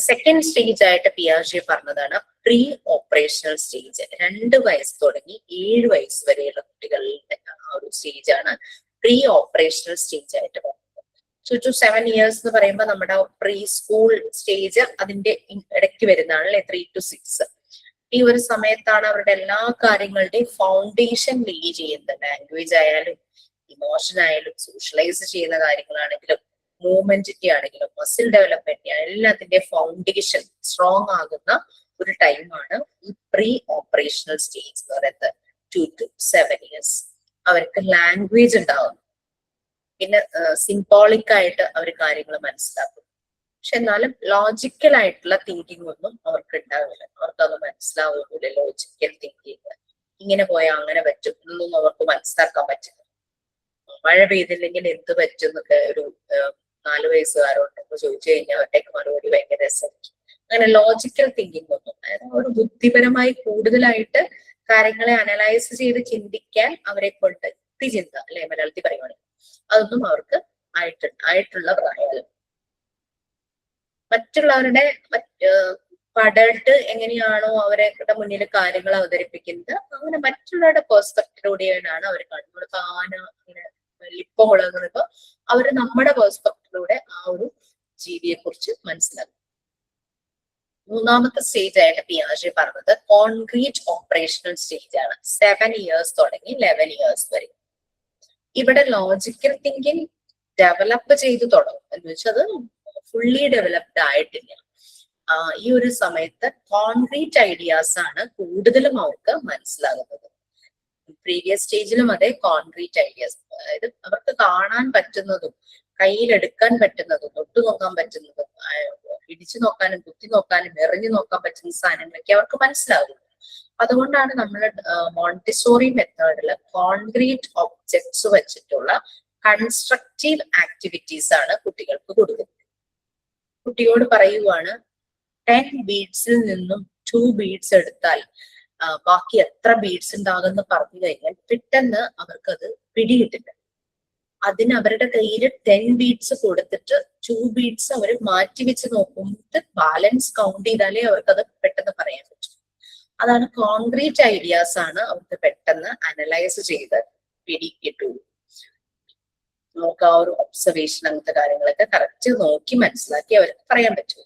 സെക്കൻഡ് സ്റ്റേജ് ആയിട്ട് പിയാജെ പറഞ്ഞതാണ് പ്രീ ഓപ്പറേഷണൽ സ്റ്റേജ്. 2 വയസ്സ് തുടങ്ങി 7 വയസ്സ് വരെയുള്ള കുട്ടികളുടെ ആ ഒരു സ്റ്റേജാണ് പ്രീ ഓപ്പറേഷണൽ സ്റ്റേജ് ആയിട്ട് പറഞ്ഞത്. 2 to 7 years എന്ന് പറയുമ്പോൾ നമ്മുടെ പ്രീ സ്കൂൾ സ്റ്റേജ് അതിന്റെ ഇടയ്ക്ക് വരുന്നതാണ് അല്ലെ, 3 to 6. ഈ ഒരു സമയത്താണ് അവരുടെ എല്ലാ കാര്യങ്ങളുടെയും ഫൗണ്ടേഷൻ ലേ ചെയ്യുന്നത്. ലാംഗ്വേജ് ആയാലും ഇമോഷൻ ആയാലും സോഷ്യലൈസ് ചെയ്യുന്ന കാര്യങ്ങളാണെങ്കിലും മൂവ്മെന്റിന്റെ ആണെങ്കിലും മസിൽ ഡെവലപ്മെന്റ് എല്ലാത്തിന്റെ ഫൗണ്ടേഷൻ സ്ട്രോങ് ആകുന്ന ഒരു ടൈമാണ് ഈ പ്രീ ഓപ്പറേഷണൽ സ്റ്റേജ് എന്ന് പറയുന്നത്. 2 to 7 years അവർക്ക് ലാംഗ്വേജ് ഉണ്ടാവും. പിന്നെ സിംബോളിക് ആയിട്ട് അവർ കാര്യങ്ങൾ മനസ്സിലാക്കും. പക്ഷെ എന്നാലും ലോജിക്കൽ ആയിട്ടുള്ള തിങ്കിങ് ഒന്നും അവർക്ക് ഉണ്ടാവില്ല. അവർക്കത് മനസ്സിലാവില്ല. ലോജിക്കൽ തിങ്കിങ് ഇങ്ങനെ പോയാൽ അങ്ങനെ പറ്റും എന്നൊന്നും അവർക്ക് മനസ്സിലാക്കാൻ പറ്റില്ല. മഴ പെയ്തില്ലെങ്കിൽ എന്ത് പറ്റും എന്നൊക്കെ ഒരു 4 വയസ്സുകാരോടൊക്കെ ചോദിച്ചു കഴിഞ്ഞാൽ അവരുടെയൊക്കെ മറുപടി ഭയങ്കര രസമായിരിക്കും. അങ്ങനെ ലോജിക്കൽ തിങ്കിങ് ഒന്നും, അതായത് അവർ ബുദ്ധിപരമായി കൂടുതലായിട്ട് കാര്യങ്ങളെ അനലൈസ് ചെയ്ത് ചിന്തിക്കാൻ അവരെ കൊണ്ട് യുക്തിചിന്ത അല്ലെ മലയാളത്തിൽ പറയുവാണെങ്കിൽ അതൊന്നും അവർക്ക് ആയിട്ടുള്ള പ്രായം. മറ്റുള്ളവരുടെ അഡൾട്ട് എങ്ങനെയാണോ അവരുടെ മുന്നിൽ കാര്യങ്ങൾ അവതരിപ്പിക്കുന്നത് അങ്ങനെ മറ്റുള്ളവരുടെ പെർസ്പെക്ടിലൂടെയാണ് അവർ കാണുന്നത്. ആന ഇങ്ങനെ ലിപ്പം മുളകുന്നപ്പോ അവര് നമ്മുടെ പെർസ്പെക്ടിലൂടെ ആ ഒരു ജീവിയെ കുറിച്ച് മനസ്സിലാക്കും. 3ാമത്തെ സ്റ്റേജ് ആയിട്ട് പിയാജെ പറഞ്ഞത് കോൺക്രീറ്റ് ഓപ്പറേഷണൽ സ്റ്റേജ് ആണ്. 7 years തുടങ്ങി 11 years വരെ. ഇവിടെ ലോജിക്കൽ തിങ്കിങ് ഡെവലപ്പ് ചെയ്തു തുടങ്ങും എന്ന് വെച്ചാൽ അത് ഫുള്ളി ഡെവലപ്ഡ് ആയിട്ടില്ല. ഈ ഒരു സമയത്ത് കോൺക്രീറ്റ് ഐഡിയാസ് ആണ് കൂടുതലും അവർക്ക് മനസ്സിലാകുന്നത്. പ്രീവിയസ് സ്റ്റേജിലും അതെ, കോൺക്രീറ്റ് ഐഡിയാസ്, അതായത് അവർക്ക് കാണാൻ പറ്റുന്നതും കയ്യിലെടുക്കാൻ പറ്റുന്നതും തൊട്ടു നോക്കാൻ പറ്റുന്നതും ഇടിച്ചു നോക്കാനും കുത്തി നോക്കാനും എറിഞ്ഞു നോക്കാൻ പറ്റുന്ന സാധനങ്ങളൊക്കെ അവർക്ക് മനസ്സിലാകും. അതുകൊണ്ടാണ് നമ്മൾ മോണ്ടിസോറി മെത്തേഡില് കോൺക്രീറ്റ് ഒബ്ജക്ട്സ് വെച്ചിട്ടുള്ള കൺസ്ട്രക്റ്റീവ് ആക്ടിവിറ്റീസ് ആണ് കുട്ടികൾക്ക് കൊടുക്കുന്നത്. കുട്ടിയോട് പറയുവാണ് 10 ബീഡ്സിൽ നിന്നും 2 ബീഡ്സ് എടുത്താൽ ബാക്കി എത്ര ബീഡ്സ് ഉണ്ടാകുമെന്ന് പറഞ്ഞു കഴിഞ്ഞാൽ പെട്ടെന്ന് അവർക്കത് പിടികിട്ടില്ല. അതിന് അവരുടെ കയ്യിൽ 10 ബീഡ്സ് കൊടുത്തിട്ട് 2 ബീഡ്സ് അവർ മാറ്റി വെച്ച് നോക്കുമ്പോൾ ബാലൻസ് കൗണ്ട് ചെയ്താലേ അവർക്കത് പെട്ടെന്ന് പറയാൻ പറ്റും. അതാണ് കോൺക്രീറ്റ് ഐഡിയാസ് ആണ് അവർക്ക് പെട്ടെന്ന് അനലൈസ് ചെയ്ത് പിടികിട്ടുള്ളൂ. നമുക്ക് ആ ഒരു ഒബ്സർവേഷൻ അങ്ങനത്തെ കാര്യങ്ങളൊക്കെ കറക്റ്റ് നോക്കി മനസ്സിലാക്കി അവർക്ക് പറയാൻ പറ്റും.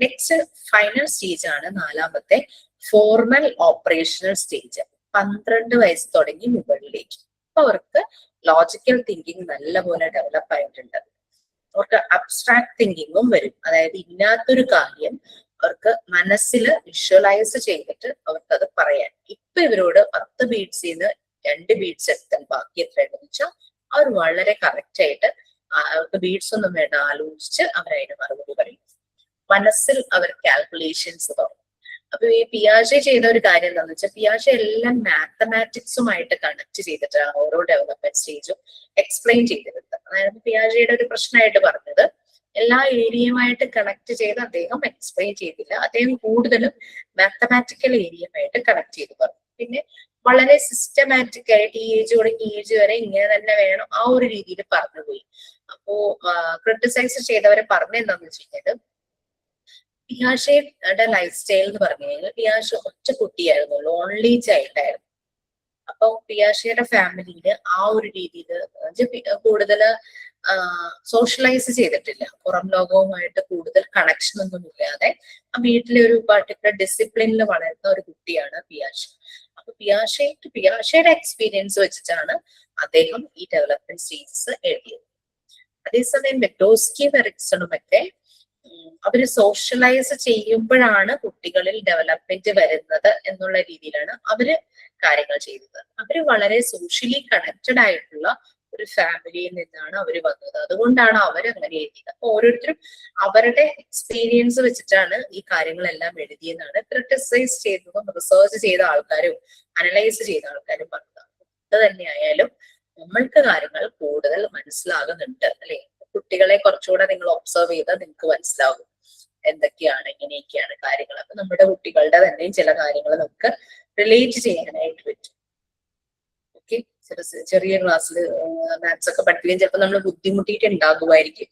നെക്സ്റ്റ് ഫൈനൽ സ്റ്റേജ് ആണ് നാലാമത്തെ ഫോർമൽ ഓപ്പറേഷണൽ സ്റ്റേജ്. 12 വയസ്സ് തുടങ്ങി മുകളിലേക്ക്. അപ്പൊ അവർക്ക് ലോജിക്കൽ തിങ്കിങ് നല്ലപോലെ ഡെവലപ്പ് ആയിട്ടുണ്ട്. അവർക്ക് അബ്സ്ട്രാക്ട് തിങ്കിങ്ങും വരും. അതായത് ഇല്ലാത്തൊരു കാര്യം അവർക്ക് മനസ്സിൽ വിഷ്വലൈസ് ചെയ്തിട്ട് അവർക്ക് അത് പറയാൻ. ഇപ്പൊ ഇവരോട് 10 ബീഡ്സ് നിന്ന് 2 ബീഡ്സ് എടുത്താൽ ബാക്കി എത്രയാണെന്ന് വെച്ചാൽ അവർ വളരെ കറക്റ്റ് ആയിട്ട് അവർക്ക് ബീഡ്സ് ഒന്നും വേണ്ട, ആലോചിച്ച് അവരതിന് മറുപടി പറയും. മനസ്സിൽ അവർ കാൽക്കുലേഷൻസ് തുടങ്ങും. അപ്പൊ ഈ പിയാഷെ ചെയ്ത ഒരു കാര്യം എന്താണെന്ന് വെച്ചാൽ പിയാഷെ എല്ലാം മാത്തമാറ്റിക്സുമായിട്ട് കണക്ട് ചെയ്തിട്ടാണ് ഓരോ ഡെവലപ്മെന്റ് സ്റ്റേജും എക്സ്പ്ലെയിൻ ചെയ്തിരുന്നത്. അതായത് പിയാഷെയുടെ ഒരു പ്രശ്നമായിട്ട് പറഞ്ഞത് എല്ലാ ഏരിയയുമായിട്ട് കണക്ട് ചെയ്ത് അദ്ദേഹം എക്സ്പ്ലെയിൻ ചെയ്തില്ല. അദ്ദേഹം കൂടുതലും മാത്തമാറ്റിക്കൽ ഏരിയയുമായിട്ട് കണക്ട് ചെയ്ത് പറഞ്ഞു. പിന്നെ വളരെ സിസ്റ്റമാറ്റിക് ആയിട്ട് ഈ ഏജ് തുടങ്ങി ഏജ് വരെ ഇങ്ങനെ തന്നെ വേണം ആ ഒരു രീതിയിൽ പറഞ്ഞുപോയി. അപ്പോ ക്രിട്ടിസൈസ് ചെയ്തവരെ പറഞ്ഞെന്താന്ന് വെച്ച് കഴിഞ്ഞാൽ പിയാഷെയുടെ ലൈഫ് സ്റ്റൈൽ എന്ന് പറഞ്ഞു കഴിഞ്ഞാൽ പിയാഷെ ഒറ്റ കുട്ടിയായിരുന്നു, ലോൺലി ചൈൽഡ് ആയിരുന്നു. അപ്പൊ പിയാഷെയുടെ ഫാമിലിയില് ആ ഒരു രീതിയിൽ കൂടുതൽ സോഷ്യലൈസ് ചെയ്തിട്ടില്ല. പുറം ലോകവുമായിട്ട് കൂടുതൽ കണക്ഷൻ ഒന്നും ഇല്ലാതെ ആ വീട്ടിലെ ഒരു പർട്ടിക്കുലർ ഡിസിപ്ലിനിൽ വളരുന്ന ഒരു കുട്ടിയാണ് പിയാഷെ. അപ്പൊ പിയാഷെയുടെ എക്സ്പീരിയൻസ് വെച്ചിട്ടാണ് അദ്ദേഹം ഈ ഡെവലപ്മെന്റ് സ്റ്റേജസ് എഴുതിയത്. അതേസമയം വിഗ്ഡോസ്കിയും എറിക്സണും ഒക്കെ അവര് സോഷ്യലൈസ് ചെയ്യുമ്പോഴാണ് കുട്ടികളിൽ ഡെവലപ്മെന്റ് വരുന്നത് എന്നുള്ള രീതിയിലാണ് അവര് കാര്യങ്ങൾ ചെയ്തത്. അവര് വളരെ സോഷ്യലി കണക്റ്റഡ് ആയിട്ടുള്ള ഒരു ഫാമിലിയിൽ നിന്നാണ് അവര് വന്നത്. അതുകൊണ്ടാണ് അവരങ്ങനെ എഴുതിയത്. അപ്പൊ ഓരോരുത്തരും അവരുടെ എക്സ്പീരിയൻസ് വെച്ചിട്ടാണ് ഈ കാര്യങ്ങളെല്ലാം എഴുതിയെന്നാണ് ക്രിട്ടിസൈസ് ചെയ്തതും റിസർച്ച് ചെയ്ത ആൾക്കാരും അനലൈസ് ചെയ്ത ആൾക്കാരും പറഞ്ഞത്. അത് തന്നെയായാലും നമ്മൾക്ക് കാര്യങ്ങൾ കൂടുതൽ മനസ്സിലാകുന്നുണ്ട് അല്ലെ. കുട്ടികളെ കുറച്ചുകൂടെ നിങ്ങൾ ഒബ്സർവ് ചെയ്താൽ നിങ്ങൾക്ക് മനസ്സിലാകും എന്തൊക്കെയാണ് ഇങ്ങനെയൊക്കെയാണ് കാര്യങ്ങൾ. അപ്പൊ നമ്മുടെ കുട്ടികളുടെ തന്നെയും ചില കാര്യങ്ങൾ നമുക്ക് റിലേറ്റ് ചെയ്യാനായിട്ട് പറ്റും. ഓക്കെ, ചെറിയ ക്ലാസ്സിൽ മാത്സ് ഒക്കെ പഠിപ്പിക്കാൻ ചിലപ്പോൾ നമ്മൾ ബുദ്ധിമുട്ടിയിട്ട് ഉണ്ടാകുമായിരിക്കും.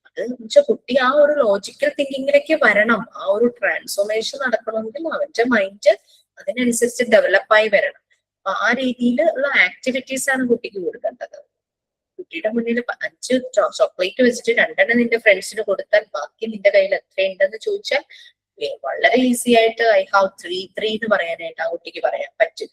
അത് വെച്ചാൽ കുട്ടി ആ ഒരു ലോജിക്കൽ തിങ്കിങ്ങിലേക്ക് വരണം. ആ ഒരു ട്രാൻസ്ഫോർമേഷൻ നടക്കണമെങ്കിൽ അവന്റെ മൈൻഡ് അതിനനുസരിച്ച് ഡെവലപ്പായി വരണം. അപ്പൊ ആ രീതിയിൽ ഉള്ള ആക്ടിവിറ്റീസ് ആണ് കുട്ടിക്ക് കൊടുക്കേണ്ടത്. കുട്ടിയുടെ മുന്നിൽ 5 ചോക്ലേറ്റ് വെച്ചിട്ട് 2 നിന്റെ ഫ്രണ്ട്സിന് കൊടുത്താൽ ബാക്കി നിന്റെ കയ്യിൽ എത്രയുണ്ടെന്ന് ചോദിച്ചാൽ വളരെ ഈസി ആയിട്ട് ഐ ഹാവ് 3 എന്ന് പറയാനായിട്ട് ആ കുട്ടിക്ക് പറയാൻ പറ്റും.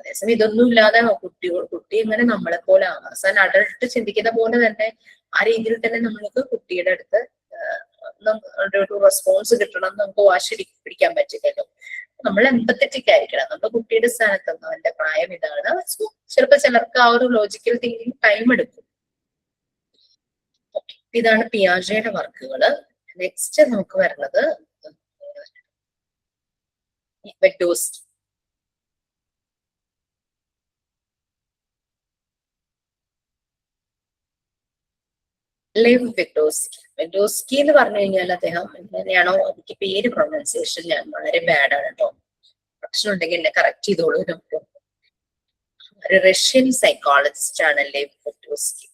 അതേസമയം ഇതൊന്നും ഇല്ലാതെ കുട്ടി ഇങ്ങനെ നമ്മളെ പോലെ അവസാനം അഡൾട്ട് ചിന്തിക്കുന്ന പോലെ തന്നെ ആ രീതിയിൽ തന്നെ നമ്മൾക്ക് കുട്ടിയുടെ അടുത്ത് ഒരു റെസ്പോൺസ് കിട്ടണം എന്ന് നമുക്ക് വാശി പിടിക്കാൻ പറ്റില്ലല്ലോ. നമ്മൾ എംപത്തറ്റിക് ആയിരിക്കണം. നമ്മുടെ കുട്ടിയുടെ സ്ഥാനത്ത് അവന്റെ പ്രായം ഇതാണ്. ചിലപ്പോൾ ചിലർക്ക് ആ ഒരു ലോജിക്കൽ തിങ്കിങ് ടൈം എടുക്കും. ഇതാണ് പിയാഷെയുടെ വർക്കുകള്. നെക്സ്റ്റ് നമുക്ക് വരുന്നത് വിഗ്ഡോസ്കി. ലെവ് വിഗ്ഡോസ്കി. വിഗ്ഡോസ്കി എന്ന് പറഞ്ഞു കഴിഞ്ഞാൽ അദ്ദേഹം എങ്ങനെയാണോ, എനിക്ക് പേര് പ്രൊനൗൺസിയേഷൻ ഞാൻ വളരെ ബാഡാണ് കേട്ടോ, പ്രശ്നം ഉണ്ടെങ്കിൽ എന്നെ കറക്റ്റ് ചെയ്തോളൂ. നമുക്ക് ഒരു റഷ്യൻ സൈക്കോളജിസ്റ്റ് ആണ് ലെവ് വിഗ്ഡോസ്കി.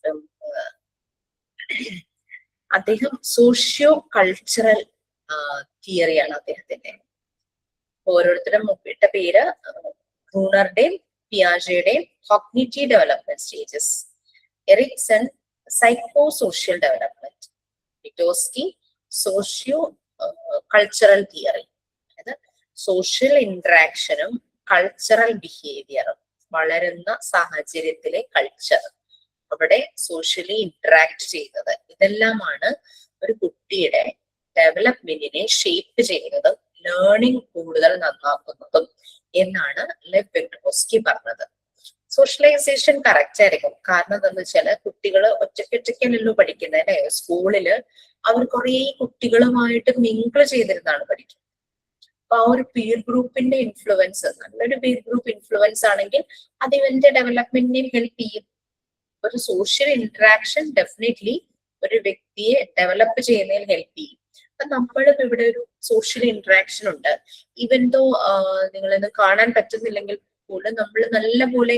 അദ്ദേഹം സോഷ്യോ കൾച്ചറൽ തിയറിയാണ് അദ്ദേഹത്തിന്റെ. ഓരോരുത്തരും മുപ്പിട്ട പേര് ബ്രൂണറുടെയും പിയാഷെയുടെയും cognitive development stages, Erikson psycho social development, Vygotsky socio cultural theory. അതായത് സോഷ്യൽ ഇന്ററാക്ഷനും കൾച്ചറൽ ബിഹേവിയറും, വളരുന്ന സാഹചര്യത്തിലെ കൾച്ചർ, അവിടെ സോഷ്യലി ഇന്ററാക്ട് ചെയ്യുന്നത്, ഇതെല്ലാമാണ് ഒരു കുട്ടിയുടെ ഡെവലപ്മെന്റിനെ ഷേപ്പ് ചെയ്യുന്നതും ലേണിംഗ് കൂടുതൽ നന്നാക്കുന്നതും എന്നാണ് ലെവ് വിഗ്ഡോസ്കി പറഞ്ഞത്. സോഷ്യലൈസേഷൻ കറക്റ്റ് ആയിരിക്കും. കാരണം എന്താന്ന് വെച്ചാല് കുട്ടികള് ഒറ്റയ്ക്കല്ലല്ലോ പഠിക്കുന്നത് അല്ലെ. സ്കൂളില് അവർ കുറെ കുട്ടികളുമായിട്ട് മിങ്കിൾ ചെയ്തിരുന്നാണ് പഠിക്കുന്നത്. അപ്പൊ ആ ഒരു പീർ ഗ്രൂപ്പിന്റെ ഇൻഫ്ലുവൻസ്, നല്ലൊരു പീർ ഗ്രൂപ്പ് ഇൻഫ്ലുവൻസ് ആണെങ്കിൽ അത് ഇവന്റെ ഡെവലപ്മെന്റിനെയും ഹെൽപ്പ് ചെയ്യും. ഒരു സോഷ്യൽ ഇന്ററാക്ഷൻ ഡെഫിനറ്റ്ലി ഒരു വ്യക്തിയെ ഡെവലപ്പ് ചെയ്യുന്നതിൽ ഹെൽപ്പ് ചെയ്യും. അപ്പൊ നമ്മളും ഇവിടെ ഒരു സോഷ്യൽ ഇന്ററാക്ഷൻ ഉണ്ട്. ഈവൻ ദോ നിങ്ങളിന്ന് കാണാൻ പറ്റുന്നില്ലെങ്കിൽ പോലും നമ്മൾ നല്ലപോലെ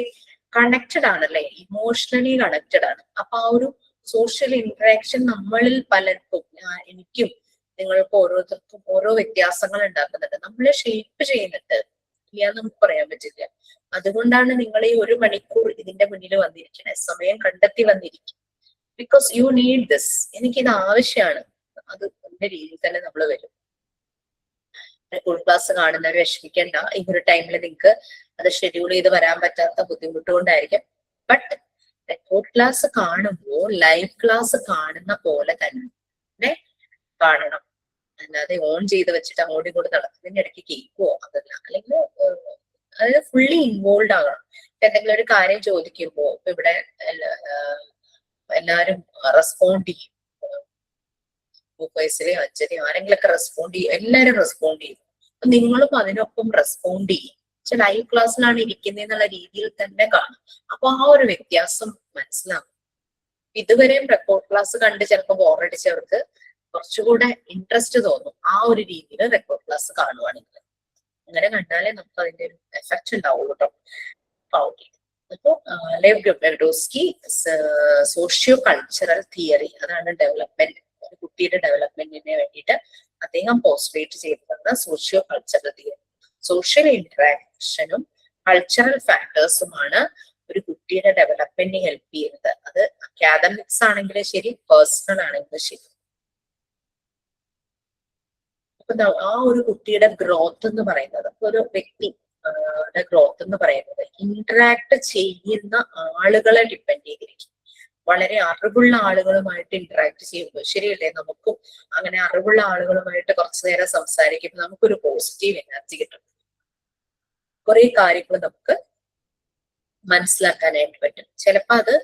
കണക്റ്റഡ് ആണല്ലേ, ഇമോഷണലി കണക്റ്റഡ് ആണ്. അപ്പൊ ആ ഒരു സോഷ്യൽ ഇന്ററാക്ഷൻ നമ്മളിൽ പലർക്കും, എനിക്കും നിങ്ങൾക്ക് ഓരോരുത്തർക്കും ഓരോ വ്യത്യാസങ്ങൾ ഉണ്ടാക്കുന്നുണ്ട്, നമ്മളെ ഷേപ്പ് ചെയ്യുന്നുണ്ട്. ഇല്ലാന്ന് നമുക്ക് പറയാൻ പറ്റില്ല. അതുകൊണ്ടാണ് നിങ്ങൾ ഈ 1 മണിക്കൂർ ഇതിന്റെ മുന്നിൽ വന്നിരിക്കുന്നത്, സമയം കണ്ടെത്തി വന്നിരിക്കും. Because you need this. എനിക്കിത് ആവശ്യമാണ്. അത് അതിന്റെ രീതിയിൽ തന്നെ നമ്മൾ വരും. റെക്കോർഡ് ക്ലാസ് കാണുന്നവർ വിഷമിക്കേണ്ട. ഈ ഒരു ടൈമിൽ നിങ്ങൾക്ക് അത് ഷെഡ്യൂൾ ചെയ്ത് വരാൻ പറ്റാത്ത ബുദ്ധിമുട്ട് കൊണ്ടായിരിക്കും. ബട്ട് റെക്കോർഡ് ക്ലാസ് കാണുമ്പോൾ ലൈവ് ക്ലാസ് കാണുന്ന പോലെ തന്നെ കാണണം. അല്ലാതെ ഓൺ ചെയ്ത് വെച്ചിട്ട് അങ്ങോട്ടും ഇങ്ങോട്ടും നടക്കുന്നതിന്റെ ഇടയ്ക്ക് കേൾക്കുവോ അതല്ല. അല്ലെങ്കിൽ അതായത് ഫുള്ളി ഇൻവോൾവ് ആകണം. എന്തെങ്കിലും ഒരു കാര്യം ചോദിക്കുമ്പോ ഇപ്പൊ ഇവിടെ എല്ലാരും റെസ്പോണ്ട് ചെയ്യും. വയസ്സിലെയോ അച്ഛനെയോ ആരെങ്കിലൊക്കെ റെസ്പോണ്ട് ചെയ്യും. എല്ലാരും റെസ്പോണ്ട് ചെയ്യും. അപ്പൊ നിങ്ങളും അതിനൊപ്പം റെസ്പോണ്ട് ചെയ്യും. പക്ഷെ ലൈവ് ക്ലാസ്സിലാണ് ഇരിക്കുന്നതെന്നുള്ള രീതിയിൽ തന്നെ കാണും. അപ്പൊ ആ ഒരു വ്യത്യാസം മനസ്സിലാവും. ഇതുവരെയും റെക്കോർഡ് ക്ലാസ് കണ്ട് ചിലപ്പോൾ ബോറടിച്ചവർക്ക് കുറച്ചുകൂടെ ഇൻട്രസ്റ്റ് തോന്നും ആ ഒരു രീതിയിൽ റെക്കോർഡ് ക്ലാസ് കാണുവാണെങ്കിൽ. അങ്ങനെ കണ്ടാലേ നമുക്ക് അതിന്റെ ഒരു എഫക്റ്റ് ഉണ്ടാവുള്ളൂ കേട്ടോ. അപ്പൊ Lev Vygotsky socio cultural theory, അതാണ് ഡെവലപ്മെന്റ്, ഒരു കുട്ടിയുടെ ഡെവലപ്മെന്റിന് വേണ്ടിയിട്ട് അദ്ദേഹം പോസ്റ്റുലേറ്റ് ചെയ്തിരുന്ന സോഷ്യോ കൾച്ചറൽ തിയറി. സോഷ്യൽ ഇന്ററാക്ഷനും കൾച്ചറൽ ഫാക്ടേഴ്സുമാണ് ഒരു കുട്ടിയുടെ ഡെവലപ്മെന്റിന് ഹെൽപ്പ് ചെയ്യുന്നത്. അത് അക്കാദമിക്സ് ആണെങ്കിലും ശരി, പേഴ്സണൽ ആണെങ്കിലും ശരി. അപ്പൊ ആ ഒരു കുട്ടിയുടെ ഗ്രോത്ത് എന്ന് പറയുന്നത്, ഒരു വ്യക്തി ഗ്രോത്ത് എന്ന് പറയുന്നത് ഇന്ററാക്ട് ചെയ്യുന്ന ആളുകളെ ഡിപ്പെൻഡ് ചെയ്തിരിക്കും. വളരെ അറിവുള്ള ആളുകളുമായിട്ട് ഇന്ററാക്ട് ചെയ്യുമ്പോൾ ശരിയല്ലേ, നമുക്കും അങ്ങനെ അറിവുള്ള ആളുകളുമായിട്ട് കുറച്ചു നേരം സംസാരിക്കുമ്പോൾ നമുക്കൊരു പോസിറ്റീവ് എനർജി കിട്ടും. കുറെ കാര്യങ്ങൾ നമുക്ക് മനസ്സിലാക്കാനായിട്ട് പറ്റും. ചിലപ്പോൾ അത്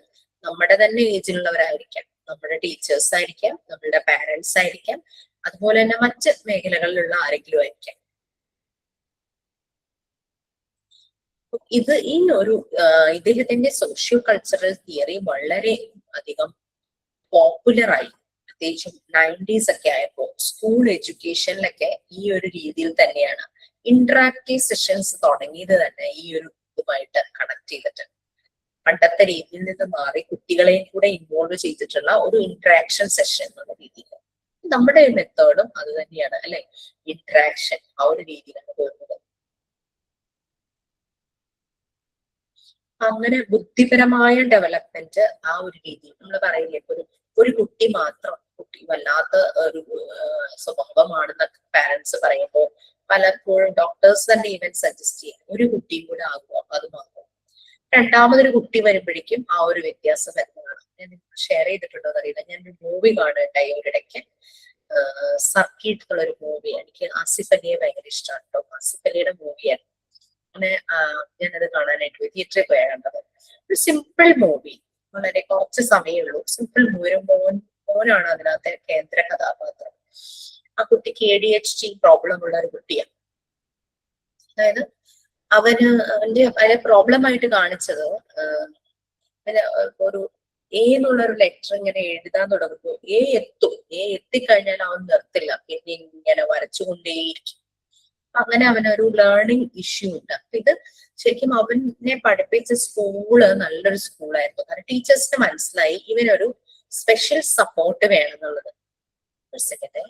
നമ്മുടെ തന്നെ ഏജിലുള്ളവരായിരിക്കാം, നമ്മുടെ ടീച്ചേഴ്സ് ആയിരിക്കാം, നമ്മളുടെ പാരന്റ്സ് ആയിരിക്കാം, അതുപോലെ തന്നെ മറ്റ് മേഖലകളിലുള്ള ആരെങ്കിലും ആയിരിക്കാം. ഈ ഒരു ഇദ്ദേഹത്തിന്റെ സോഷ്യോ കൾച്ചറൽ തിയറി വളരെ അധികം പോപ്പുലറായി. പ്രത്യേകിച്ചും 90s ഒക്കെ ആയപ്പോൾ സ്കൂൾ എഡ്യൂക്കേഷനിലൊക്കെ ഈ ഒരു രീതിയിൽ തന്നെയാണ്. ഇന്ററാക്റ്റീവ് സെഷൻസ് തുടങ്ങിയത് തന്നെ ഈ ഒരു ഇതുമായിട്ട് കണക്ട് ചെയ്തിട്ട്, പണ്ടത്തെ രീതിയിൽ നിന്ന് മാറി കുട്ടികളെയും കൂടെ ഇൻവോൾവ് ചെയ്തിട്ടുള്ള ഒരു ഇന്ററാക്ഷൻ സെഷൻ എന്നുള്ള രീതിയിൽ. നമ്മുടെ മെത്തേഡും അത് തന്നെയാണ് അല്ലെ, ഇന്ററാക്ഷൻ ആ ഒരു രീതിയിലാണ് പോകുന്നത്. അങ്ങനെ ബുദ്ധിപരമായ ഡെവലപ്മെന്റ് ആ ഒരു രീതിയിൽ നമ്മൾ പറയില്ലേ, ഒരു കുട്ടി മാത്രം, കുട്ടി വല്ലാത്ത ഒരു സ്വഭാവമാണെന്നൊക്കെ പാരന്റ്സ് പറയുമ്പോൾ പലപ്പോഴും ഡോക്ടേഴ്സ് തന്നെ ഈവൻ സജസ്റ്റ് ചെയ്യും ഒരു കുട്ടിയും കൂടെ ആകുമോ അത് മാത്രം. രണ്ടാമതൊരു കുട്ടി വരുമ്പോഴേക്കും ആ ഒരു വ്യത്യാസം വരുന്നതാണ്. ഞാൻ ഷെയർ ചെയ്തിട്ടുണ്ടോ എന്നറിയില്ല, ഞാനൊരു മൂവി കാണുന്നുണ്ടായി ഒരിടയ്ക്ക്, സർക്കിട്ട് എന്നുള്ളൊരു മൂവിയാണ്. എനിക്ക് ആസിഫ് അലിയെ ഭയങ്കര ഇഷ്ടമാണ് കേട്ടോ. ആസിഫ് അലിയുടെ മൂവിയാണ്. അങ്ങനെ ഞാനത് കാണാനായിട്ട് പോയി, തിയേറ്ററിൽ പോയാൽ കണ്ടത്. ഒരു സിമ്പിൾ മൂവി, വളരെ കുറച്ച് സമയമുള്ളൂ. Simple movie. ഒരു മോനാണ് അതിനകത്തെ കേന്ദ്ര കഥാപാത്രം. ആ കുട്ടിക്ക് ADHD പ്രോബ്ലം ഉള്ള ഒരു കുട്ടിയാണ്. അതായത് അവന്റെ പ്രോബ്ലം ആയിട്ട് കാണിച്ചത് ഒരു A എന്നുള്ളൊരു ലെറ്റർ ഇങ്ങനെ എഴുതാൻ തുടങ്ങുമ്പോൾ എത്തിക്കഴിഞ്ഞാൽ അവൻ നിർത്തില്ല, പിന്നെ ഇങ്ങനെ വരച്ചുകൊണ്ടേയിരിക്കും. അങ്ങനെ അവനൊരു ലേണിംഗ് ഇഷ്യൂ ഉണ്ട്. അപ്പൊ ഇത് ശരിക്കും അവനെ പഠിപ്പിച്ച സ്കൂള് നല്ലൊരു സ്കൂളായിരുന്നു. കാരണം ടീച്ചേഴ്സിന് മനസ്സിലായി ഇവനൊരു സ്പെഷ്യൽ സപ്പോർട്ട് വേണമെന്നുള്ളത്. ഒരു സെക്കൻഡ്.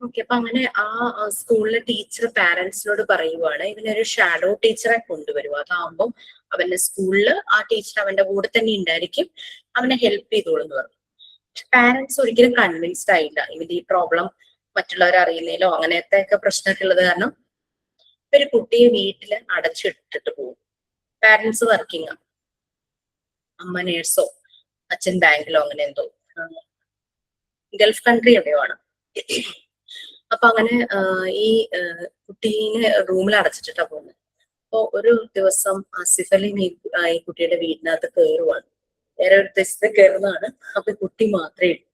ഓക്കെ, അപ്പൊ അങ്ങനെ ആ സ്കൂളിലെ ടീച്ചർ പാരന്റ്സിനോട് പറയുവാണ് ഇവനൊരു ഷാഡോ ടീച്ചറെ കൊണ്ടുവരും. അതാകുമ്പോൾ അവന്റെ സ്കൂളിൽ ആ ടീച്ചർ അവന്റെ കൂടെ തന്നെ ഉണ്ടായിരിക്കും, അവനെ ഹെൽപ്പ് ചെയ്തോളൂ എന്ന് പറഞ്ഞു. പക്ഷെ പാരന്റ്സ് ഒരിക്കലും കൺവിൻസ്ഡ് ആയില്ല. ഇവന്റെ ഈ പ്രോബ്ലം മറ്റുള്ളവർ അറിയുന്നതിലോ അങ്ങനത്തെ ഒക്കെ പ്രശ്നമൊക്കെ ഉള്ളത് കാരണം ഒരു കുട്ടിയെ വീട്ടിൽ അടച്ചിട്ടിട്ട് പോകും. പാരന്റ്സ് വർക്കിംഗ് ആണ്, അമ്മ നേഴ്സോ അച്ഛൻ ബാങ്കിലോ അങ്ങനെ എന്തോ, ഗൾഫ് കൺട്രി എവിടെയോ ആണ്. അപ്പൊ അങ്ങനെ ഈ കുട്ടീനെ റൂമിൽ അടച്ചിട്ടിട്ടാ പോകുന്നത്. അപ്പൊ ഒരു ദിവസം ആസിഫ് അലി ഈ കുട്ടിയുടെ വീടിനകത്ത് കയറുവാണ്. വേറെ ഒരു ദിവസത്തെ കയറുന്നതാണ്. അപ്പൊ ഈ കുട്ടി മാത്രമേ ഉള്ളൂ.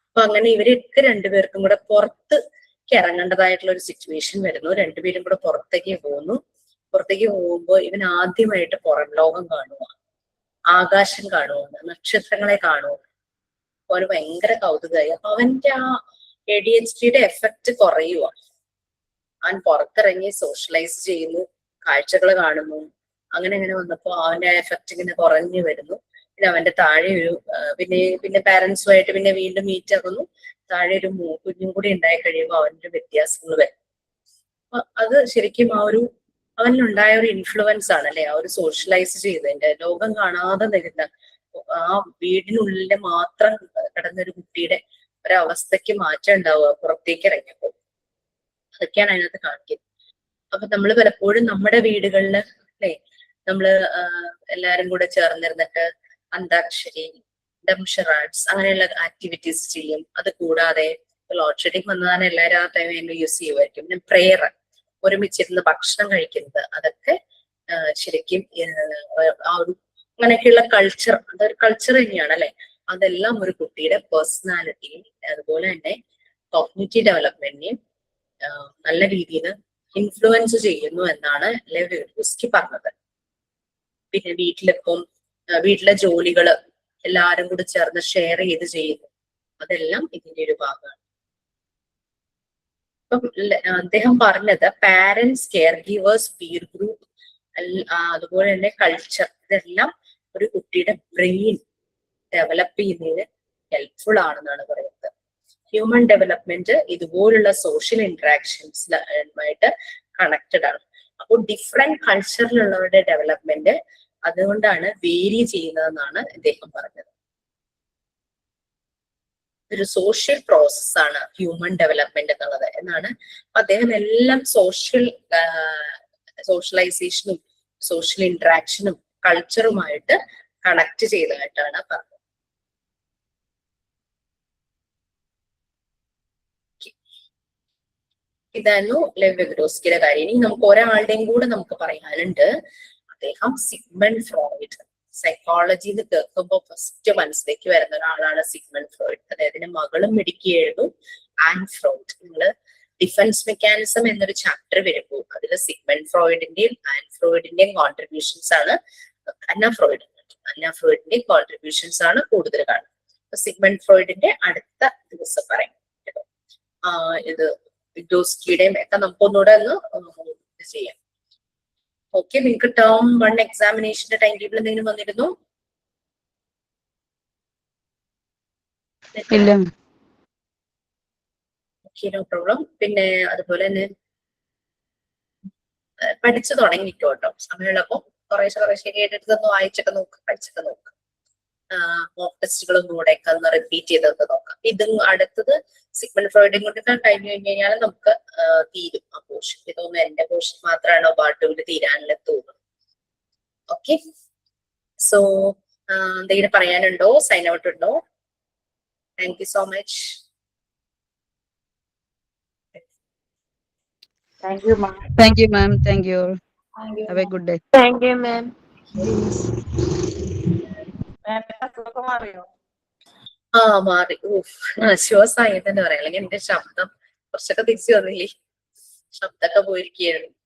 അപ്പൊ അങ്ങനെ ഇവരൊക്കെ രണ്ടുപേർക്കും കൂടെ പുറത്തേക്ക് ഇറങ്ങേണ്ടതായിട്ടുള്ള ഒരു സിറ്റുവേഷൻ വരുന്നു. രണ്ടുപേരും കൂടെ പുറത്തേക്ക് പോകുന്നു. പുറത്തേക്ക് പോകുമ്പോ ഇവൻ ആദ്യമായിട്ട് പുറം ലോകം കാണുക, ആകാശം കാണുക, നക്ഷത്രങ്ങളെ കാണുക. അവന് ഭയങ്കര കൗതുകമായി. അപ്പൊ അവന്റെ ആ ADHDയുടെ എഫക്റ്റ് കുറയുക. അവൻ പുറത്തിറങ്ങി സോഷ്യലൈസ് ചെയ്യുന്നു, കാഴ്ചകൾ കാണുന്നു. അങ്ങനെ വന്നപ്പോ അവന്റെ എഫക്റ്റ് ഇങ്ങനെ കുറഞ്ഞു വരുന്നു. പിന്നെ അവന്റെ താഴെ ഒരു പിന്നെ പാരന്റ്സുമായിട്ട് പിന്നെ വീണ്ടും മീറ്റ് ആകുന്നു. താഴെ ഒരു കുഞ്ഞും കൂടി ഉണ്ടായി കഴിയുമ്പോൾ അവന്റെ വ്യത്യാസങ്ങൾ വരും. അപ്പൊ അത് ശരിക്കും ആ ഒരു അവനിലുണ്ടായ ഒരു ഇൻഫ്ലുവൻസ് ആണ് അല്ലെ, ആ ഒരു സോഷ്യലൈസ് ചെയ്തതിന്റെ. ലോകം കാണാതെ നിൽക്കുന്ന ആ വീടിനുള്ളിൽ മാത്രം കിടന്നൊരു കുട്ടിയുടെ ഒരവസ്ഥയ്ക്ക് മാറ്റം ഉണ്ടാവുക പുറത്തേക്ക് ഇറങ്ങിയപ്പോൾ. അതൊക്കെയാണ് അതിനകത്ത് കാണിക്കുന്നത്. അപ്പൊ നമ്മൾ പലപ്പോഴും നമ്മുടെ വീടുകളില് അല്ലെ, നമ്മള് എല്ലാരും കൂടെ ചേർന്നിരുന്നിട്ട് അന്താക്ഷരി, ഡംഷറാട്സ് അങ്ങനെയുള്ള ആക്ടിവിറ്റീസ് ചെയ്യും. അത് കൂടാതെ ലോഡ് ഷെഡിങ് വന്നതാണ് എല്ലാവരും ആ ടൈം യൂസ് ചെയ്യുമായിരിക്കും. പിന്നെ പ്രെയർ, ഒരുമിച്ചിരുന്ന് ഭക്ഷണം കഴിക്കുന്നത്, അതൊക്കെ ശരിക്കും ആ ഒരു അങ്ങനെയൊക്കെയുള്ള കൾച്ചർ, അതൊരു കൾച്ചർ തന്നെയാണ് അല്ലെ. അതെല്ലാം ഒരു കുട്ടിയുടെ പേഴ്സണാലിറ്റിയും അതുപോലെ തന്നെ കോഗ്നിറ്റീവ് ഡെവലപ്മെന്റിനെയും നല്ല രീതിയിൽ ഇൻഫ്ലുവൻസ് ചെയ്യുന്നു എന്നാണ് ലെവ് വിഗോറ്റ്സ്കി പറഞ്ഞത്. പിന്നെ വീട്ടിലെ ജോലികള് എല്ലാരും കൂടി ചേർന്ന് ഷെയർ ചെയ്ത് ചെയ്യുന്നു, അതെല്ലാം ഇതിന്റെ ഒരു ഭാഗമാണ്. അപ്പം അദ്ദേഹം പറഞ്ഞത് പാരന്റ്സ്, കെയർ ഗീവേഴ്സ്, പീർ ഗ്രൂപ്പ്, അതുപോലെ തന്നെ കൾച്ചർ, ഇതെല്ലാം ഒരു കുട്ടിയുടെ ബ്രെയിൻ ഡെവലപ്പ് ചെയ്യുന്നതിന് ഹെൽപ്ഫുൾ ആണെന്നാണ് പറയുന്നത്. ഹ്യൂമൻ ഡെവലപ്മെന്റ് ഇതുപോലുള്ള സോഷ്യൽ ഇന്ററാക്ഷൻസുമായിട്ട് കണക്റ്റഡ് ആണ്. അപ്പോൾ ഡിഫറെന്റ് കൾച്ചറിലുള്ളവരുടെ ഡെവലപ്മെന്റ് അതുകൊണ്ടാണ് വേരി ചെയ്യുന്നതെന്നാണ് ഇദ്ദേഹം പറഞ്ഞത്. ഒരു സോഷ്യൽ പ്രോസസ് ആണ് ഹ്യൂമൻ ഡെവലപ്മെന്റ് എന്നുള്ളത് എന്നാണ് അദ്ദേഹം എല്ലാം സോഷ്യലൈസേഷനും സോഷ്യൽ ഇന്ററാക്ഷനും കൾച്ചറുമായിട്ട് കണക്ട് ചെയ്തതായിട്ടാണ് പറഞ്ഞത്. ഇതായിരുന്നു ലെവ് വിഗോറ്റ്സ്കിയുടെ കാര്യം. ഇനി നമുക്ക് ഒരാളുടെയും കൂടെ നമുക്ക് പറയാനുണ്ട്. അദ്ദേഹം സിഗ്മണ്ട് ഫ്രോയിഡ്. സൈക്കോളജി എന്ന് കേൾക്കുമ്പോൾ ഫസ്റ്റ് മനസ്സിലേക്ക് വരുന്ന ഒരാളാണ് സിഗ്മണ്ട് ഫ്രോയിഡ്. അദ്ദേഹത്തിന്റെ മകളും മിടുക്കിയായിരുന്നു ആൻ ഫ്രോയിഡ്. നിങ്ങള് ഡിഫൻസ് മെക്കാനിസം എന്നൊരു ചാപ്റ്റർ വരുമ്പോൾ അതിൽ സിഗ്മണ്ട് ഫ്രോയിഡിന്റെയും ആൻ ഫ്രോയിഡിന്റെയും കോൺട്രിബ്യൂഷൻസ് ആണ്, അന്ന ഫ്രോയിഡിന്റെയും കോൺട്രിബ്യൂഷൻസ് ആണ് കൂടുതൽ കാണുന്നത്. സിഗ്മണ്ട് ഫ്രോയിഡിന്റെ അടുത്ത ദിവസം പറയാം കേട്ടോ. ഇത് വിഗോറ്റ്സ്കിയുടെയും ഒക്കെ നമുക്കൊന്നുകൂടെ ഒന്ന് ചെയ്യാം. ഓക്കെ, നിങ്ങൾക്ക് ടേം 1 എക്സാമിനേഷന്റെ ടൈം ടേബിൾ എന്തെങ്കിലും വന്നിരുന്നു? ഇല്ല. Okay, no problem. പിന്നെ അതുപോലെ തന്നെ പഠിച്ചു തുടങ്ങിക്കോ കേട്ടോ. സമയമുള്ളപ്പോ കുറേശ്ശെ കേട്ടിട്ടൊന്ന് വായിച്ചൊക്കെ നോക്ക്, പഠിച്ചൊക്കെ നോക്ക്. മോക്ക് ടെസ്റ്റുകളൊന്നും കൂടെ ഒക്കെ ഒന്ന് റിപ്പീറ്റ് ചെയ്തൊക്കെ നോക്കാം. ഇതും അടുത്തത് സിഗ്മണ്ട് ഫ്രോയിഡിനെ കൊണ്ടൊക്കെ കഴിഞ്ഞു കഴിഞ്ഞാൽ നമുക്ക് തീരും ആ പോർഷൻ. ഇതൊന്നും എന്റെ പോർഷൻ മാത്രമാണോ പാർട്ട് 2 തീരാനുള്ള തോന്നുന്നു. ഓക്കെ, സോ എന്തെങ്കിലും പറയാനുണ്ടോ? സൈൻ ഔട്ട് ഉണ്ടോ? Thank you so much. Thank you, ma'am. Thank you, ma'am. Thank you all. Have a good day. Thank you, ma'am. Ma'am, അസുഖമൊക്കെ മാറിയോ? മാറി. ആശ്വാസമായി തന്നെ പറയാം. അല്ലെങ്കിൽ എന്റെ ശബ്ദം കുറച്ചൊക്കെ തിരിച്ചു വന്നില്ലേ, ശബ്ദമൊക്കെ പോയിരിക്കുകയായിരുന്നു.